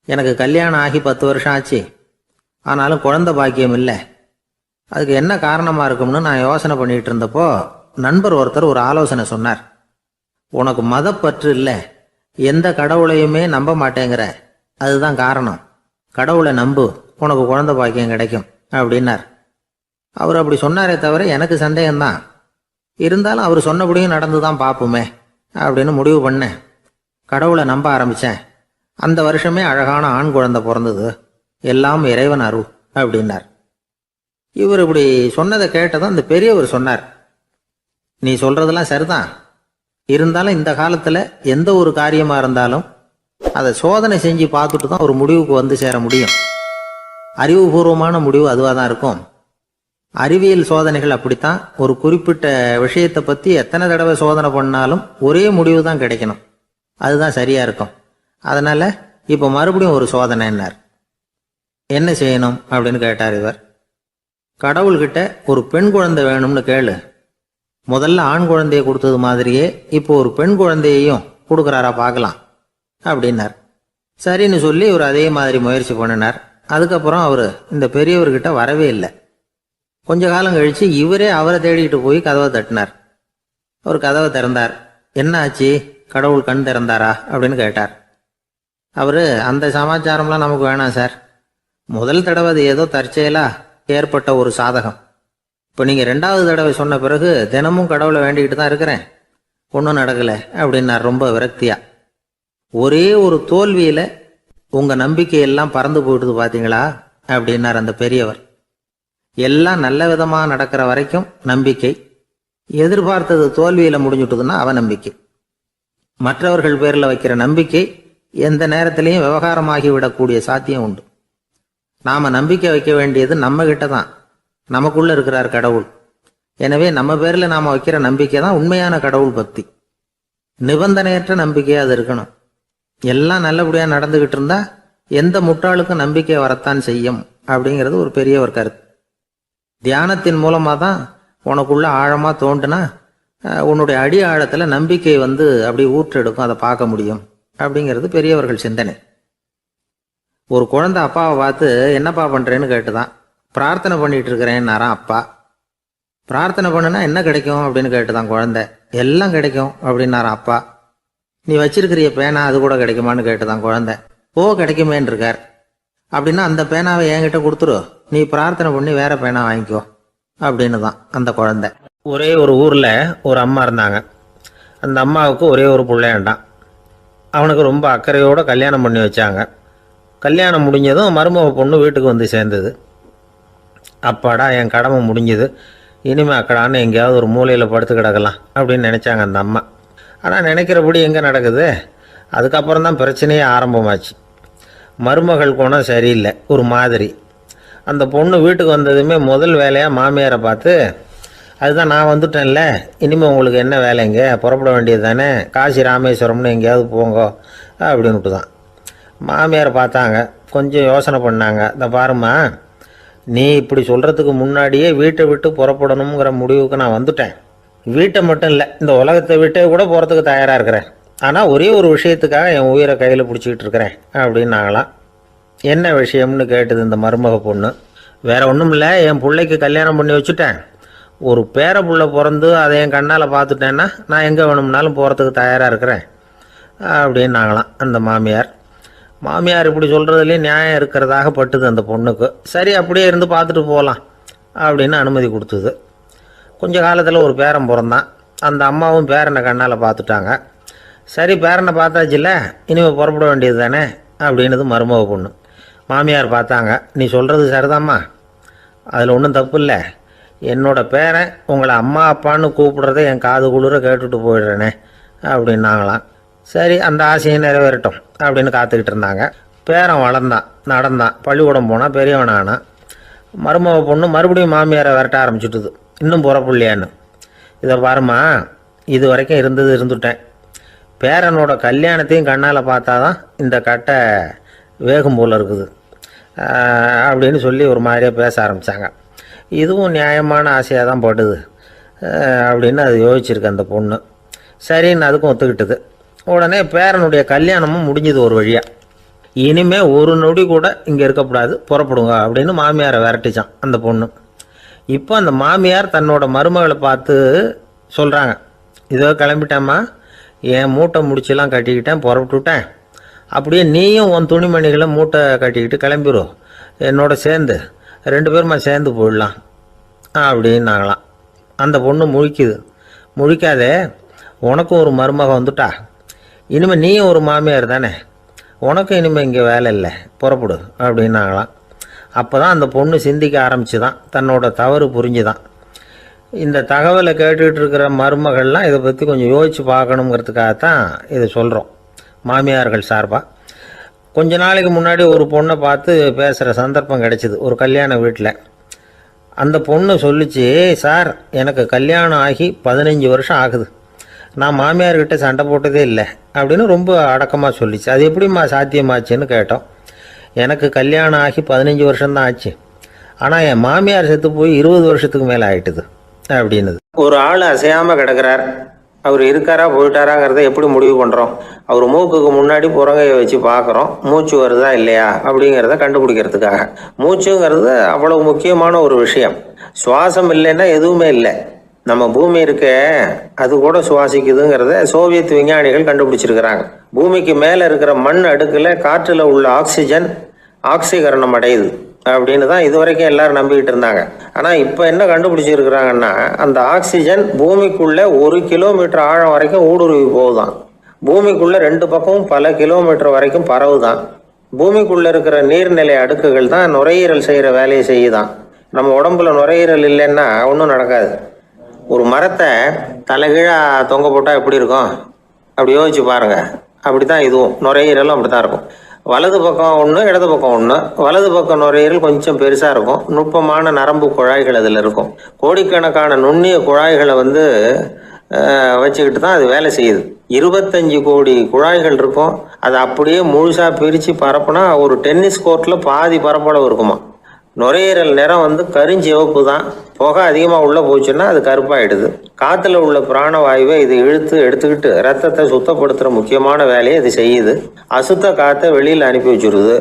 எனக்கு கல்யாணம் ஆகி 10 வருஷம் ஆச்சு, ஆனாலும் குழந்தை பாக்கியம் இல்லை. அதுக்கு என்ன காரணமாக இருக்கும்னு நான் யோசனை பண்ணிகிட்டு இருந்தப்போ நண்பர் ஒருத்தர் ஒரு ஆலோசனை சொன்னார். உனக்கு மதப்பற்று இல்லை, எந்த கடவுளையுமே நம்ப மாட்டேங்கிற, அதுதான் காரணம். கடவுளை நம்பு, உனக்கு குழந்தை பாக்கியம் கிடைக்கும் அப்படின்னார். அவர் அப்படி சொன்னாரே தவிர எனக்கு சந்தேகம்தான். இருந்தாலும் அவர் சொன்னபடியும் நடந்து தான் பார்ப்போமே அப்படின்னு முடிவு பண்ணேன். கடவுளை நம்ப ஆரம்பித்தேன். அந்த வருஷமே அழகான ஆண் குழந்தை பிறந்தது. எல்லாம் இறைவன் அருள் அப்படின்னார். இவர் இப்படி சொன்னதை கேட்டதும் அந்த பெரியவர் சொன்னார், நீ சொல்றதெல்லாம் சரிதான், இருந்தாலும் இந்த காலத்தில் எந்த ஒரு காரியமாக இருந்தாலும் அதை சோதனை செஞ்சு பார்த்துட்டு தான் ஒரு முடிவுக்கு வந்து சேர முடியும். அறிவுபூர்வமான முடிவு அதுவாக தான் இருக்கும். அறிவியல் சோதனைகள் அப்படித்தான். ஒரு குறிப்பிட்ட விஷயத்தை பற்றி எத்தனை தடவை சோதனை பண்ணாலும் ஒரே முடிவு தான் கிடைக்கணும், அதுதான் சரியாக இருக்கும். அதனால் இப்போ மறுபடியும் ஒரு சோதனைன்னார். என்ன செய்யணும் அப்படின்னு கேட்டார் இவர். கடவுள்கிட்ட ஒரு பெண் குழந்தை வேணும்னு கேளு. முதல்ல ஆண் குழந்தையை கொடுத்தது மாதிரியே இப்போ ஒரு பெண் குழந்தையையும் கொடுக்குறாரா பார்க்கலாம் அப்படின்னார். சரின்னு சொல்லி இவர் அதே மாதிரி முயற்சி பண்ணினார். அதுக்கப்புறம் அவர் இந்த பெரியவர்கிட்ட வரவே இல்லை. கொஞ்ச காலம் கழித்து இவரே அவரை தேடிக்கிட்டு போய் கதவை தட்டினார். அவர் கதவை திறந்தார். என்ன ஆச்சு, கடவுள் கண் திறந்தாரா அப்படின்னு கேட்டார். அவர், அந்த சமாச்சாரம்லாம் நமக்கு வேணாம் சார், முதல் தடவை அது ஏதோ தற்செயலாக ஏற்பட்ட ஒரு சாதகம். இப்போ நீங்கள் 2வது தடவை சொன்ன பிறகு தினமும் கடவுளை வேண்டிக்கிட்டு தான் இருக்கிறேன், ஒன்றும் நடக்கலை அப்படின்னார் ரொம்ப விரக்தியா. ஒரே ஒரு தோல்வியில் உங்கள் நம்பிக்கையெல்லாம் பறந்து போயிடுது பார்த்தீங்களா அப்படின்னார் அந்த பெரியவர். எல்லாம் நல்ல விதமாக நடக்கிற வரைக்கும் நம்பிக்கை, எதிர்பார்த்தது தோல்வியில் முடிஞ்சுட்டுதுன்னா அவநம்பிக்கை. மற்றவர்கள் பேரில் வைக்கிற நம்பிக்கை எந்த நேரத்திலையும் விவகாரமாகி விடக்கூடிய சாத்தியம் உண்டு. நாம் நம்பிக்கை வைக்க வேண்டியது நம்ம கிட்ட தான், நமக்குள்ள இருக்கிறார் கடவுள். எனவே நம்ம பேரில் நாம் வைக்கிற நம்பிக்கை தான் உண்மையான கடவுள் பக்தி. நிபந்தனையற்ற நம்பிக்கையாக அது இருக்கணும். எல்லாம் நல்லபடியாக நடந்துக்கிட்டு இருந்தா எந்த முட்டாளுக்கும் நம்பிக்கை வரத்தான் செய்யும் அப்படிங்கிறது ஒரு பெரியவர் கருத்து. தியானத்தின் மூலமாக தான் உனக்குள்ள ஆழமாக தோண்டுனா உன்னுடைய அடி ஆழத்தில் நம்பிக்கை வந்து அப்படி ஊற்றெடுக்கும், அதை பார்க்க முடியும் அப்படிங்கிறது பெரியவர்கள் சிந்தனை. ஒரு குழந்தை அப்பாவை பார்த்து என்னப்பா பண்ணுறேன்னு கேட்டுதான். பிரார்த்தனை பண்ணிட்டு இருக்கிறேன்னாராம் அப்பா. பிரார்த்தனை பண்ணுனா என்ன கிடைக்கும் அப்படின்னு கேட்டுதான் குழந்தை. எல்லாம் கிடைக்கும் அப்படின்னாராம் அப்பா. நீ வச்சிருக்கிறிய பேனா அது கூட கிடைக்குமான்னு கேட்டுதான் குழந்தை. கிடைக்குமேன்னு இருக்கார். அப்படின்னா அந்த பேனாவை என்கிட்ட கொடுத்துரு, நீ பிரார்த்தனை பண்ணி வேற பேனா வாங்கிக்கோ அப்படின்னு தான் அந்த குழந்தை. ஒரே ஒரு ஊரில் ஒரு அம்மா இருந்தாங்க. அந்த அம்மாவுக்கு ஒரே ஒரு பிள்ளையாண்டான். அவனுக்கு ரொம்ப அக்கறையோடு கல்யாணம் பண்ணி வச்சாங்க. கல்யாணம் முடிஞ்சதும் மருமக பொண்ணு வீட்டுக்கு வந்து சேர்ந்தது. அப்பாடா, என் கடமை முடிஞ்சது, இனிமேல் அக்கடான்னு எங்கேயாவது ஒரு மூலையில் படுத்து கிடக்கலாம் அப்படின்னு நினச்சாங்க அந்த அம்மா. ஆனால் நினைக்கிறபடி எங்கே நடக்குது? அதுக்கப்புறம் தான் பிரச்சனையே ஆரம்பமாச்சு. மருமகள் குணம் சரியில்லை, ஒரு மாதிரி. அந்த பொண்ணு வீட்டுக்கு வந்ததுமே முதல் வேலையாக மாமியாரை பார்த்து, அதுதான் நான் வந்துட்டேன்ல, இனிமேல் உங்களுக்கு என்ன வேலைங்க, புறப்பட வேண்டியது தானே, காசி ராமேஸ்வரம்னு எங்கேயாவது போங்கோ அப்படின்ட்டு தான். மாமியார் பார்த்தாங்க, கொஞ்சம் யோசனை பண்ணாங்க. இந்த பாருமா, நீ இப்படி சொல்கிறதுக்கு முன்னாடியே வீட்டை விட்டு புறப்படணுங்கிற முடிவுக்கு நான் வந்துட்டேன். வீட்டை மட்டும் இல்லை, இந்த உலகத்தை விட்டே கூட போகிறதுக்கு தயாராக இருக்கிறேன். ஆனால் ஒரே ஒரு விஷயத்துக்காக என் உயிரை கையில் பிடிச்சிக்கிட்டு இருக்கிறேன் அப்படின்னாங்களாம். என்ன விஷயம்னு கேட்டது இந்த மருமக பொண்ணு. வேற ஒன்றும் இல்லை, என் பிள்ளைக்கு கல்யாணம் பண்ணி வச்சுட்டேன். ஒரு பேர புள்ள பிறந்து அதை என் கண்ணால் பார்த்துட்டேன்னா நான் எங்கே வேணும்னாலும் போகிறதுக்கு தயாராக இருக்கிறேன் அப்படின்னாங்களாம் அந்த மாமியார். மாமியார் இப்படி சொல்கிறதுலேயும் நியாயம் இருக்கிறதாக பட்டுது அந்த பொண்ணுக்கு. சரி, அப்படியே இருந்து பார்த்துட்டு போகலாம் அப்படின்னு அனுமதி கொடுத்தது. கொஞ்ச காலத்தில் ஒரு பேரன் பிறந்தான். அந்த அம்மாவும் பேரனை கண்ணால் பார்த்துட்டாங்க. சரி, பேரனை பார்த்தாச்சுல்ல, இனிமேல் புறப்பட வேண்டியது தானே அப்படின்னது மருமக பொண்ணு. மாமியார் பார்த்தாங்க, நீ சொல்கிறது சரிதாம்மா, அதில் ஒன்றும் தப்பு இல்லை. என்னோட பேரன் உங்களை அம்மா அப்பான்னு கூப்பிடுறத என் காது குளிர கேட்டுட்டு போயிடுறேனே அப்படின்னாங்களாம். சரி, அந்த ஆசையை நிறைவேறட்டும் அப்படின்னு காத்துக்கிட்டு இருந்தாங்க. பேரன் வளர்ந்தான், நடந்தான், பள்ளிக்கூடம் போனால், பெரியவனானான். மருமக பொண்ணு மறுபடியும் மாமியாரை விரட்ட ஆரம்பிச்சுட்டுது, இன்னும் புறப்படலையான்னு. இதை பாருமா, இது வரைக்கும் இருந்துட்டேன். பேரனோட கல்யாணத்தையும் கண்ணால் பார்த்தா தான் இந்த கட்டை வேகும் போல் இருக்குது அப்படின்னு சொல்லி ஒரு மாதிரியாக பேச ஆரம்பித்தாங்க. இதுவும் நியாயமான ஆசையாக தான் படுது அப்படின்னு அது யோசிச்சிருக்கு அந்த பொண்ணு. சரின்னு அதுக்கும் ஒத்துக்கிட்டது. உடனே பேரனுடைய கல்யாணமும் முடிஞ்சது ஒரு வழியாக. இனிமே ஒரு நொடி கூட இங்கே இருக்கக்கூடாது, புறப்படுங்க அப்படின்னு மாமியாரை விரட்டிச்சான் அந்த பொண்ணு. இப்போ அந்த மாமியார் தன்னோட மருமகளை பார்த்து சொல்கிறாங்க, இதோ கிளம்பிட்டேம்மா, என் மூட்டை முடிச்செல்லாம் கட்டிக்கிட்டேன், புறப்பட்டுவிட்டேன். அப்படியே நீயும் உன் துணிமணிகளை மூட்டை கட்டிக்கிட்டு கிளம்பிடும், என்னோட சேர்ந்து 2 பேருமா சேர்ந்து போயிடலாம் அப்படின்னாங்களாம். அந்த பொண்ணு முழிக்குது. முழிக்காதே, உனக்கும் ஒரு மருமக வந்துட்டா, இனிமேல் நீயும் ஒரு மாமியார் தானே, உனக்கும் இனிமேல் இங்கே வேலை இல்லை, புறப்படு அப்படின்னாங்களாம். அப்போ தான் அந்த பொண்ணு சிந்திக்க ஆரம்பிச்சுதான், தன்னோட தவறு புரிஞ்சுதான். இந்த தகவலை கேட்டுக்கிட்டு இருக்கிற மருமகள்லாம் இதை பற்றி கொஞ்சம் யோசித்து பார்க்கணுங்கிறதுக்காகத்தான் இதை சொல்கிறோம் மாமியார்கள் சார்பாக. கொஞ்ச நாளைக்கு முன்னாடி ஒரு பொண்ணை பார்த்து பேசுகிற சந்தர்ப்பம் கிடைச்சிது ஒரு கல்யாண வீட்டில். அந்த பொண்ணு சொல்லிச்சு, சார் எனக்கு கல்யாணம் ஆகி 15 வருஷம் ஆகுது, நான் மாமியார்கிட்ட சண்டை போட்டதே இல்லை அப்படின்னு ரொம்ப அடக்கமாக சொல்லிச்சு. அது எப்படிம்மா சாத்தியமாச்சுன்னு கேட்டோம். எனக்கு கல்யாணம் ஆகி 15 வருஷம்தான் ஆச்சு, ஆனால் என் மாமியார் செத்து போய் 20 வருஷத்துக்கு மேலே ஆயிட்டுது அப்படின்னுது. ஒரு ஆள் அசையாமல் கிடக்கிறார், அவர் இருக்காரா போயிட்டாராங்கிறத எப்படி முடிவு பண்ணுறோம்? அவர் மூக்குக்கு முன்னாடி புறங்கையை வச்சு பார்க்குறோம், மூச்சு வருதா இல்லையா அப்படிங்கிறத கண்டுபிடிக்கிறதுக்காக. மூச்சுங்கிறது அவ்வளவு முக்கியமான ஒரு விஷயம். சுவாசம் இல்லைன்னா எதுவுமே இல்லை. நம்ம பூமி இருக்க, அது கூட சுவாசிக்குதுங்கிறத சோவியத் விஞ்ஞானிகள் கண்டுபிடிச்சிருக்கிறாங்க. பூமிக்கு மேலே இருக்கிற மண் அடுக்கில் காற்றில் உள்ள ஆக்சிஜன் ஆக்சிகரணம் அடையுது அப்படின்னு தான் இது வரைக்கும் எல்லாரும் நம்பிக்கிட்டு இருந்தாங்க. ஆனால் இப்போ என்ன கண்டுபிடிச்சிருக்கிறாங்கன்னா, அந்த ஆக்சிஜன் பூமிக்குள்ளே 1 கிலோமீட்டர் ஆழம் வரைக்கும் ஊடுருவி போகுதான். பூமிக்குள்ளே 2 பக்கமும் பல கிலோமீட்டர் வரைக்கும் பரவுதான். பூமிக்குள்ளே இருக்கிற நீர்நிலை அடுக்குகள் தான் நுரையீரல் செய்கிற வேலையை செய்யுதான். நம்ம உடம்புல நுரையீரல் இல்லைன்னா ஒன்றும் நடக்காது. ஒரு மரத்தை தலைகீழாக தொங்க போட்டால் எப்படி இருக்கும் அப்படி யோசிச்சு பாருங்கள். அப்படி தான் இதுவும், நுரையீரலும் அப்படி தான் இருக்கும். வலது பக்கம் ஒன்று, இடது பக்கம் ஒன்று. வலது பக்கம் நுரையீரல் கொஞ்சம் பெருசாக இருக்கும், நுட்பமான நரம்பு குழாய்கள் அதில் இருக்கும். கோடிக்கணக்கான நுண்ணிய குழாய்களை வச்சுக்கிட்டு தான் அது வேலை செய்யுது. 25 கோடி குழாய்கள் இருக்கும். அதை அப்படியே முழுசாக பிரித்து பரப்புனா ஒரு டென்னிஸ் கோர்ட்டில் பாதி பரப்பளவு இருக்குமா. நுரையீரல் நிறம் கருஞ்சிவப்பு தான். புகை அதிகமாக உள்ளே போச்சுன்னா அது கருப்பாயிடுது. காற்றுல உள்ள பிராணவாயுவை இது இழுத்து எடுத்துக்கிட்டு ரத்தத்தை சுத்தப்படுத்துகிற முக்கியமான வேலையை இது செய்யுது. அசுத்த காற்றை வெளியில் அனுப்பி வச்சுருது.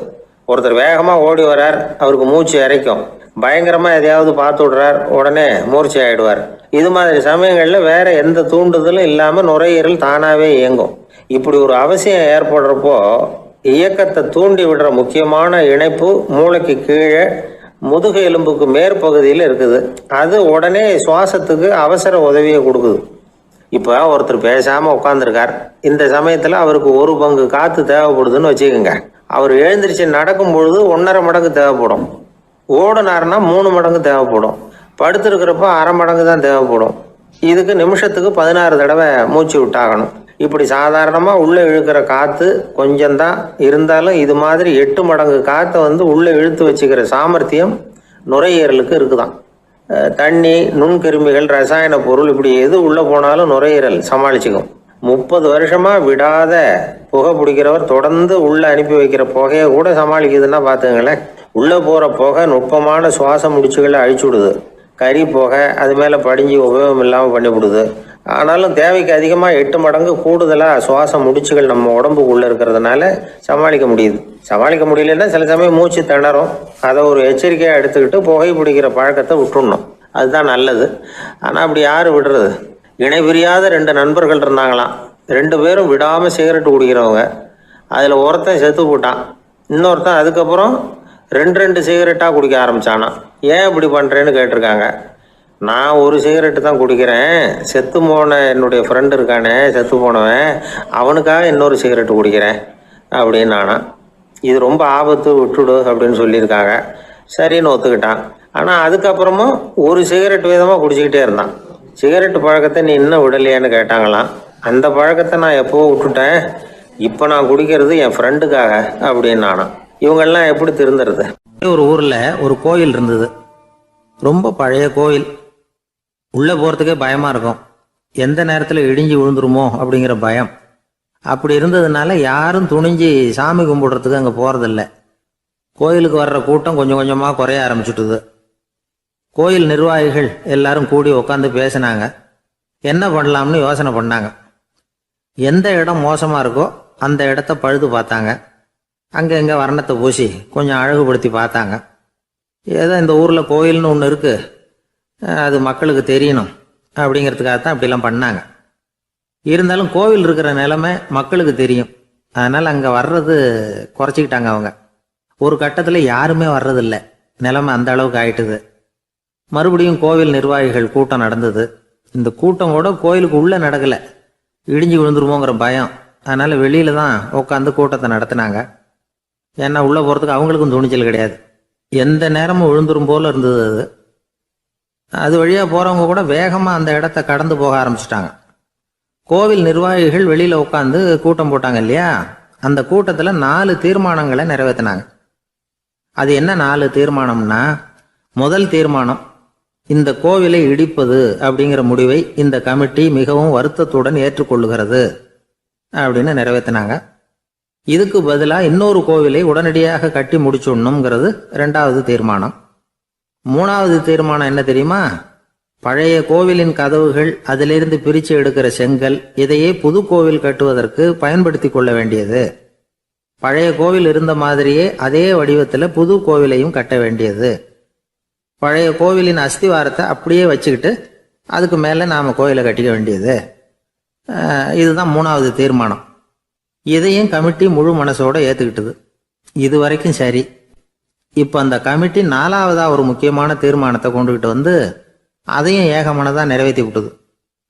ஒருத்தர் வேகமாக ஓடி வரார், அவருக்கு மூச்சு இறைக்கும். பயங்கரமாக எதையாவது பார்த்து விடுறார், உடனே மூர்ச்சி ஆகிடுவார். இது மாதிரி சமயங்களில் வேற எந்த தூண்டுதலும் இல்லாமல் நுரையீரல் தானாகவே இயங்கும். இப்படி ஒரு அவசியம் ஏற்படுறப்போ இயக்கத்தை தூண்டி விடுற முக்கியமான இணைப்பு மூளைக்கு கீழே முதுகு எலும்புக்கு மேற்பகுதியில் இருக்குது. அது உடனே சுவாசத்துக்கு அவசர உதவியை கொடுக்குது. இப்போ ஒருத்தர் பேசாமல் உட்காந்துருக்கார். இந்த சமயத்தில் அவருக்கு 1 பங்கு காற்று தேவைப்படுதுன்னு வச்சுக்கோங்க. அவர் எழுந்திரிச்சு நடக்கும் பொழுது 1.5 மடங்கு தேவைப்படும். ஓடுனாருன்னா 3 மடங்கு தேவைப்படும். படுத்திருக்கிறப்ப 1/2 மடங்கு தான் தேவைப்படும். இதுக்கு நிமிஷத்துக்கு 16 தடவை மூச்சு விட்டாகணும். இப்படி சாதாரணமாக உள்ளே இழுக்கிற காற்று கொஞ்சம்தான் இருந்தாலும் இது மாதிரி 8 மடங்கு காற்றை உள்ளே இழுத்து வச்சுக்கிற சாமர்த்தியம் நுரையீரலுக்கு இருக்குதான். தண்ணி, நுண்கிருமிகள், ரசாயன பொருள் இப்படி எது உள்ளே போனாலும் நுரையீரல் சமாளிச்சுக்கும். 30 வருஷமாக விடாத புகை பிடிக்கிறவர் தொடர்ந்து உள்ளே அனுப்பி வைக்கிற புகையை கூட சமாளிக்குதுன்னா பார்த்துங்களேன். உள்ளே போகிற புகை நுட்பமான சுவாச முடிச்சுகளை அழிச்சு விடுது. கறி புகை அது மேலே படிஞ்சு உபயோகம் இல்லாமல் பண்ணிவிடுது. ஆனாலும் தேவைக்கு அதிகமாக 8 மடங்கு கூடுதலாக சுவாச முடிச்சுகள் நம்ம உடம்புக்குள்ளே இருக்கிறதுனால சமாளிக்க முடியுது. சமாளிக்க முடியலன்னா சில சமயம் மூச்சு திணறும். அதை ஒரு எச்சரிக்கையாக எடுத்துக்கிட்டு புகை பிடிக்கிற பழக்கத்தை விட்டுடணும். அதுதான் நல்லது. ஆனால் அப்படி யார் விடுறது? இணை பிரியாத 2 நண்பர்கள் இருந்தாங்களாம். 2 பேரும் விடாமல் சிகரெட்டு குடிக்கிறவங்க. அதில் ஒருத்தன் செத்து போட்டான். இன்னொருத்தன் அதுக்கப்புறம் 2 சிகரெட்டாக குடிக்க ஆரம்பித்தானான். ஏன் இப்படி பண்ணுறேன்னு கேட்டிருக்காங்க. நான் 1 சிகரெட்டு தான் குடிக்கிறேன். செத்து போன என்னுடைய ஃப்ரெண்டு இருக்கானே, செத்து போனவன், அவனுக்காக இன்னொரு சிகரெட்டு குடிக்கிறேன் அப்படின்னு நானா. இது ரொம்ப ஆபத்து, விட்டுடு அப்படின்னு சொல்லியிருக்காங்க. சரின்னு ஒத்துக்கிட்டான். ஆனால் அதுக்கப்புறமும் 1 சிகரெட் வீதமாக குடிச்சிக்கிட்டே இருந்தான். சிகரெட்டு பழக்கத்தை நீ இன்னும் விடலையான்னு கேட்டாங்களாம். அந்த பழக்கத்தை நான் எப்போ விட்டுட்டேன், இப்போ நான் குடிக்கிறது என் ஃப்ரெண்டுக்காக அப்படின்னு நானா. இவங்கெல்லாம் எப்படி திருந்துறது? ஒரு ஊரில் ஒரு கோயில் இருந்தது. ரொம்ப பழைய கோயில். உள்ளே போகிறதுக்கே பயமாக இருக்கும். எந்த நேரத்தில் இடிஞ்சு விழுந்துருமோ அப்படிங்கிற பயம். அப்படி இருந்ததுனால யாரும் துணிஞ்சு சாமி கும்பிடுறதுக்கு அங்கே போகிறதில்ல. கோயிலுக்கு வர்ற கூட்டம் கொஞ்சம் கொஞ்சமாக குறைய ஆரம்பிச்சுட்டுது. கோயில் நிர்வாகிகள் எல்லாரும் கூடி உட்காந்து பேசினாங்க. என்ன பண்ணலாம்னு யோசனை பண்ணாங்க. எந்த இடம் மோசமாக இருக்கோ அந்த இடத்த பழுது பார்த்தாங்க. அங்கே எங்கே வர்ணத்தை பூசி கொஞ்சம் அழகுபடுத்தி பார்த்தாங்க. ஏதோ இந்த ஊரில் கோயில்னு ஒன்று இருக்குது, அது மக்களுக்கு தெரியணும் அப்படிங்கிறதுக்காக தான் அப்படிலாம் பண்ணாங்க. இருந்தாலும் கோவில் இருக்கிற நிலைமை மக்களுக்கு தெரியும். அதனால் அங்கே வர்றது குறைச்சிக்கிட்டாங்க அவங்க. ஒரு கட்டத்தில் யாருமே வர்றதில்லை. நிலைமை அந்த அளவுக்கு ஆயிட்டுது. மறுபடியும் கோவில் நிர்வாகிகள் கூட்டம் நடந்தது. இந்த கூட்டம் கூட கோயிலுக்கு உள்ளே நடக்கலை. இடிஞ்சு விழுந்துருமோங்கிற பயம். அதனால் வெளியில தான் உட்காந்து கூட்டத்தை நடத்தினாங்க. ஏன்னா உள்ளே போகிறதுக்கு அவங்களுக்கும் துணிச்சல் கிடையாது. எந்த நேரமும் விழுந்துரும் போல இருந்தது அது. அது வழியாக போகிறவங்க கூட வேகமாக அந்த இடத்த கடந்து போக ஆரம்பிச்சிட்டாங்க. கோவில் நிர்வாகிகள் வெளியில் உட்காந்து கூட்டம் போட்டாங்க இல்லையா, அந்த கூட்டத்தில் 4 தீர்மானங்களை நிறைவேற்றினாங்க. அது என்ன 4 தீர்மானம்னா, முதல் தீர்மானம், இந்த கோவிலை இடிப்பது அப்படிங்கிற முடிவை இந்த கமிட்டி மிகவும் வருத்தத்துடன் ஏற்றுக்கொள்ளுகிறது அப்படின்னு நிறைவேற்றினாங்க. இதுக்கு பதிலாக இன்னொரு கோவிலை உடனடியாக கட்டி முடிச்சுடணுங்கிறது 2வது தீர்மானம். 3வது தீர்மானம் என்ன தெரியுமா? பழைய கோவிலின் கதவுகள், அதிலிருந்து பிரித்து எடுக்கிற செங்கல், இதையே புது கோவில் கட்டுவதற்கு பயன்படுத்தி கொள்ள வேண்டியது. பழைய கோவில் இருந்த மாதிரியே அதே வடிவத்தில் புது கோவிலையும் கட்ட வேண்டியது. பழைய கோவிலின் அஸ்திவாரத்தை அப்படியே வச்சுக்கிட்டு அதுக்கு மேலே நாம் கோயிலை கட்டிக்க வேண்டியது. இதுதான் 3வது தீர்மானம். இதையும் கமிட்டி முழு மனசோட ஏற்றுக்கிட்டது. இது வரைக்கும் சரி. இப்போ அந்த கமிட்டி 4வதாக ஒரு முக்கியமான தீர்மானத்தை கொண்டுகிட்டு வந்து அதையும் ஏகமனதாக நிறைவேற்றி விட்டது.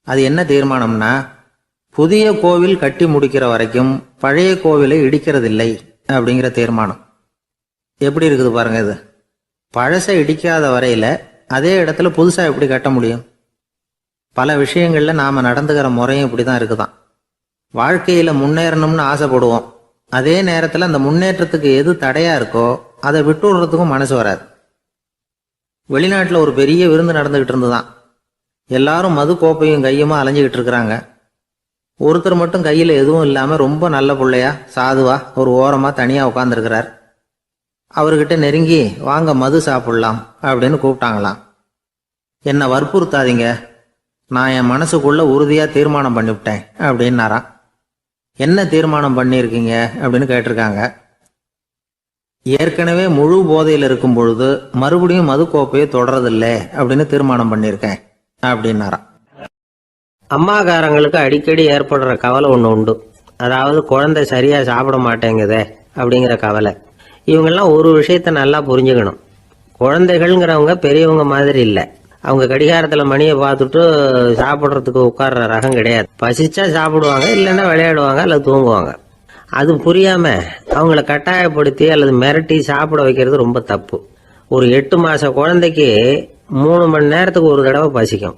அது என்ன தீர்மானம்னா, புதிய கோவில் கட்டி முடிக்கிற வரைக்கும் பழைய கோவிலை இடிக்கிறதில்லை அப்படிங்கிற தீர்மானம். எப்படி இருக்குது பாருங்க இது. பழசை இடிக்காத வரையில் அதே இடத்துல புதுசாக எப்படி கட்ட முடியும்? பல விஷயங்களில் நாம் நடந்துக்கிற முறையும் இப்படி தான் இருக்குதான். வாழ்க்கையில் முன்னேறணும்னு ஆசைப்படுவோம். அதே நேரத்தில் அந்த முன்னேற்றத்துக்கு எது தடையாக இருக்கோ அதை விட்டு விடுறதுக்கும் மனசு வராது. வெளிநாட்டில் ஒரு பெரிய விருந்து நடந்துக்கிட்டு இருந்துதான். எல்லாரும் மது கோப்பையும் கையுமா அலைஞ்சிக்கிட்டு இருக்கிறாங்க. ஒருத்தர் மட்டும் கையில் எதுவும் இல்லாமல் ரொம்ப நல்ல பிள்ளையா சாதுவா ஒரு ஓரமாக தனியாக உட்காந்துருக்கிறார். அவர்கிட்ட நெருங்கி வாங்க மது சாப்பிடலாம் அப்படின்னு கூப்பிட்டாங்களாம். என்னை வற்புறுத்தாதீங்க, நான் என் மனசுக்குள்ள உறுதியாக தீர்மானம் பண்ணிவிட்டேன் அப்படின்னாராம். என்ன தீர்மானம் பண்ணியிருக்கீங்க அப்படின்னு கேட்டிருக்காங்க. ஏற்கனவே முழு போதையில் இருக்கும் பொழுது மறுபடியும் மது கோப்பையை தொடரதில்லை அப்படின்னு தீர்மானம் பண்ணியிருக்கேன் அப்படின்னாராம். அம்மாக்காரங்களுக்கு அடிக்கடி ஏற்படுற கவலை ஒன்று உண்டு. அதாவது குழந்தை சரியாக சாப்பிட மாட்டேங்குதே அப்படிங்கிற கவலை. இவங்கெல்லாம் ஒரு விஷயத்த நல்லா புரிஞ்சுக்கணும். குழந்தைகள்ங்கிறவங்க பெரியவங்க மாதிரி இல்லை. அவங்க கடிகாரத்தில் மணியை பார்த்துட்டு சாப்பிட்றதுக்கு உட்கார்ற ரகம் கிடையாது. பசிச்சா சாப்பிடுவாங்க, இல்லைன்னா விளையாடுவாங்க அல்லது தூங்குவாங்க. அது புரியாம அவங்கள கட்டாயப்படுத்தி அல்லது மிரட்டி சாப்பிட வைக்கிறது ரொம்ப தப்பு. ஒரு 8 மாச குழந்தைக்கு 3 மணி நேரத்துக்கு ஒரு தடவை பசிக்கும்.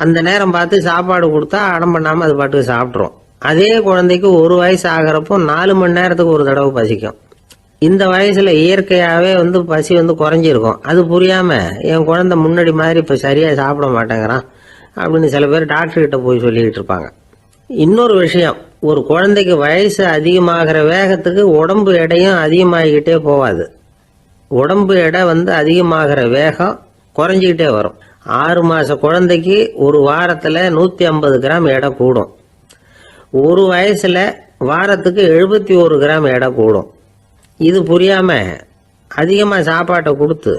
அந்த நேரம் பார்த்து சாப்பாடு கொடுத்தா அடம் பண்ணாமல் அது பாட்டுக்கு சாப்பிட்றோம். அதே குழந்தைக்கு 1 வயசு ஆகிறப்போ 4 மணி நேரத்துக்கு ஒரு தடவை பசிக்கும். இந்த வயசுல இயற்கையாகவே பசி குறைஞ்சிருக்கும். அது புரியாம என் குழந்தை முன்னாடி மாதிரி இப்போ சரியா சாப்பிட மாட்டேங்கிறான் அப்படின்னு சில பேர் டாக்டர்கிட்ட போய் சொல்லிக்கிட்டு இருப்பாங்க. இன்னொரு விஷயம், ஒரு குழந்தைக்கு வயசு அதிகமாகிற வேகத்துக்கு உடம்பு எடையும் அதிகமாகிக்கிட்டே போகாது. உடம்பு எடை அதிகமாகிற வேகம் குறைஞ்சிக்கிட்டே வரும். 6 மாச குழந்தைக்கு ஒரு வாரத்தில் 150 கிராம் எடை கூடும். ஒரு வயசுல வாரத்துக்கு 71 கிராம் எடை கூடும். இது புரியாம அதிகமாக சாப்பாட்டை கொடுத்து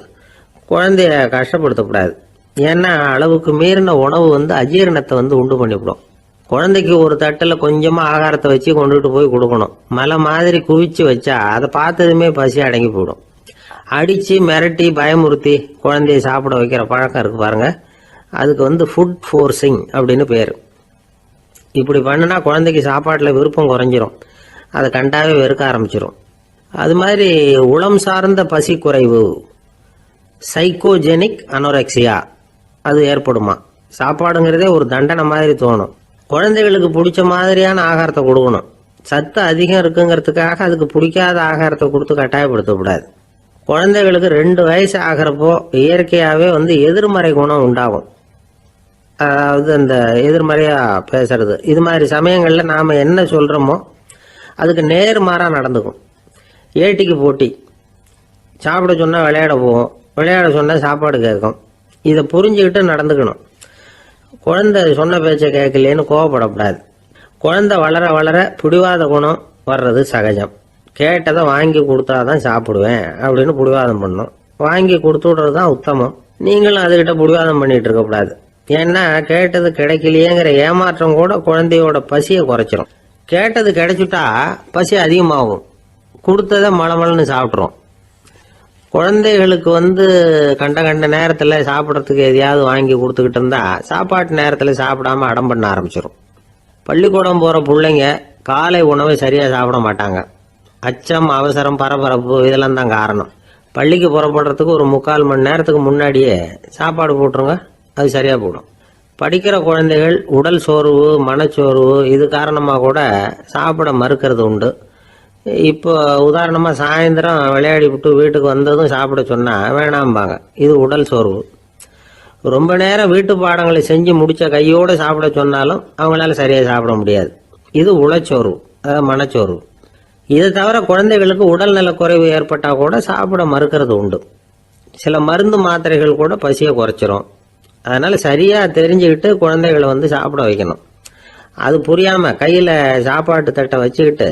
குழந்தைய கஷ்டப்படுத்தக்கூடாது. ஏன்னா அளவுக்கு மீறின உணவு அஜீரணத்தை உண்டு பண்ணிவிடும். குழந்தைக்கு ஒரு தட்டில் கொஞ்சமாக ஆகாரத்தை வச்சு கொண்டுகிட்டு போய் கொடுக்கணும். மலை மாதிரி குவிச்சு வச்சா அதை பார்த்ததுமே பசி அடங்கி போயிடும். அடித்து மிரட்டி பயமுறுத்தி குழந்தைய சாப்பிட வைக்கிற பழக்கம் இருக்கு பாருங்க, அதுக்கு ஃபுட் ஃபோர்ஸிங் அப்படின்னு பேர். இப்படி பண்ணுனா குழந்தைக்கு சாப்பாட்டில் விருப்பம் குறைஞ்சிரும், அதை கண்டாவே வெறுக்க ஆரம்பிச்சிடும். அது மாதிரி உளம் சார்ந்த பசி குறைவு, சைக்கோஜெனிக் அனோரெக்சியா, அது ஏற்படுமா. சாப்பாடுங்கிறதே ஒரு தண்டனை மாதிரி தோணும். குழந்தைகளுக்கு பிடிச்ச மாதிரியான ஆகாரத்தை கொடுக்கணும். சத்து அதிகம் இருக்குங்கிறதுக்காக அதுக்கு பிடிக்காத ஆகாரத்தை கொடுத்து கட்டாயப்படுத்தக்கூடாது. குழந்தைகளுக்கு 2 வயசு ஆகிறப்போ இயற்கையாகவே எதிர்மறை குணம் உண்டாகும். அதாவது அந்த எதிர்மறையாக பேசுறது. இது மாதிரி சமயங்களில் நாம் என்ன சொல்கிறோமோ அதுக்கு நேர்மாறாக நடந்துக்கும். ஏட்டிக்கு போட்டி. சாப்பிட சொன்னால் விளையாட போகும், விளையாட சொன்னால் சாப்பாடு கேட்கும். இதை புரிஞ்சுக்கிட்டு நடந்துக்கணும். குழந்தை சொன்ன பேச்சை கேட்கலேன்னு கோவப்படக்கூடாது. குழந்தை வளர வளர பிடிவாத குணம் வர்றது சகஜம். கேட்டதை வாங்கி கொடுத்தாதான் சாப்பிடுவேன் அப்படின்னு பிடிவாதம் பண்ணும். வாங்கி கொடுத்து விடுறது தான் உத்தமம். நீங்களும் அதுகிட்ட பிடிவாதம் பண்ணிட்டு இருக்கக்கூடாது. ஏன்னா கேட்டது கிடைக்கலையேங்கிற ஏமாற்றம் கூட குழந்தையோட பசியை குறைச்சிரும். கேட்டது கிடைச்சிட்டா பசி அதிகமாகும். கொடுத்ததை மளமளன்னு சாப்பிட்றோம். குழந்தைகளுக்கு கண்ட நேரத்தில் சாப்பிட்றதுக்கு எதையாவது வாங்கி கொடுத்துக்கிட்டு இருந்தா சாப்பாட்டு நேரத்தில் சாப்பிடாம அடம் பண்ண ஆரம்பிச்சிடும். பள்ளிக்கூடம் போகிற பிள்ளைங்க காலை உணவை சரியாக சாப்பிட மாட்டாங்க. அச்சம், அவசரம், பரபரப்பு இதெல்லாம் தான் காரணம். பள்ளிக்கு புறப்படுறதுக்கு ஒரு 3/4 மணி நேரத்துக்கு முன்னாடியே சாப்பாடு போட்டுருங்க, அது சரியாக போடும். படிக்கிற குழந்தைகள் உடல் சோர்வு, மனச்சோர்வு இது காரணமாக கூட சாப்பிட மறுக்கிறது உண்டு. இப்போ உதாரணமாக சாயந்தரம் விளையாடி விட்டு வீட்டுக்கு வந்ததும் சாப்பிட சொன்னால் வேணாம்பாங்க. இது உடல் சோர்வு. ரொம்ப நேரம் வீட்டு பாடங்களை செஞ்சு முடித்த கையோடு சாப்பிட சொன்னாலும் அவங்களால சரியாக சாப்பிட முடியாது. இது உளச்சோர்வு, அதாவது மனச்சோர்வு. இதை தவிர குழந்தைகளுக்கு உடல்நல குறைவு ஏற்பட்டால் கூட சாப்பிட மறுக்கிறது உண்டு. சில மருந்து மாத்திரைகள் கூட பசியை குறைச்சிரும். அதனால் சரியாக தெரிஞ்சுக்கிட்டு குழந்தைகளை சாப்பிட வைக்கணும். அது புரியாமல் கையில் சாப்பாட்டு தட்டை வச்சுக்கிட்டு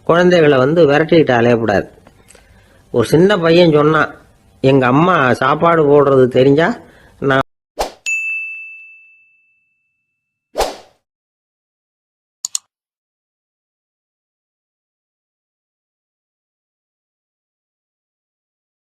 குழந்தைகளை விரட்டிக்கிட்டு அலையக்கூடாது. ஒரு சின்ன பையன் சொன்னான், எங்கள் அம்மா சாப்பாடு போடுறது தெரிஞ்சால்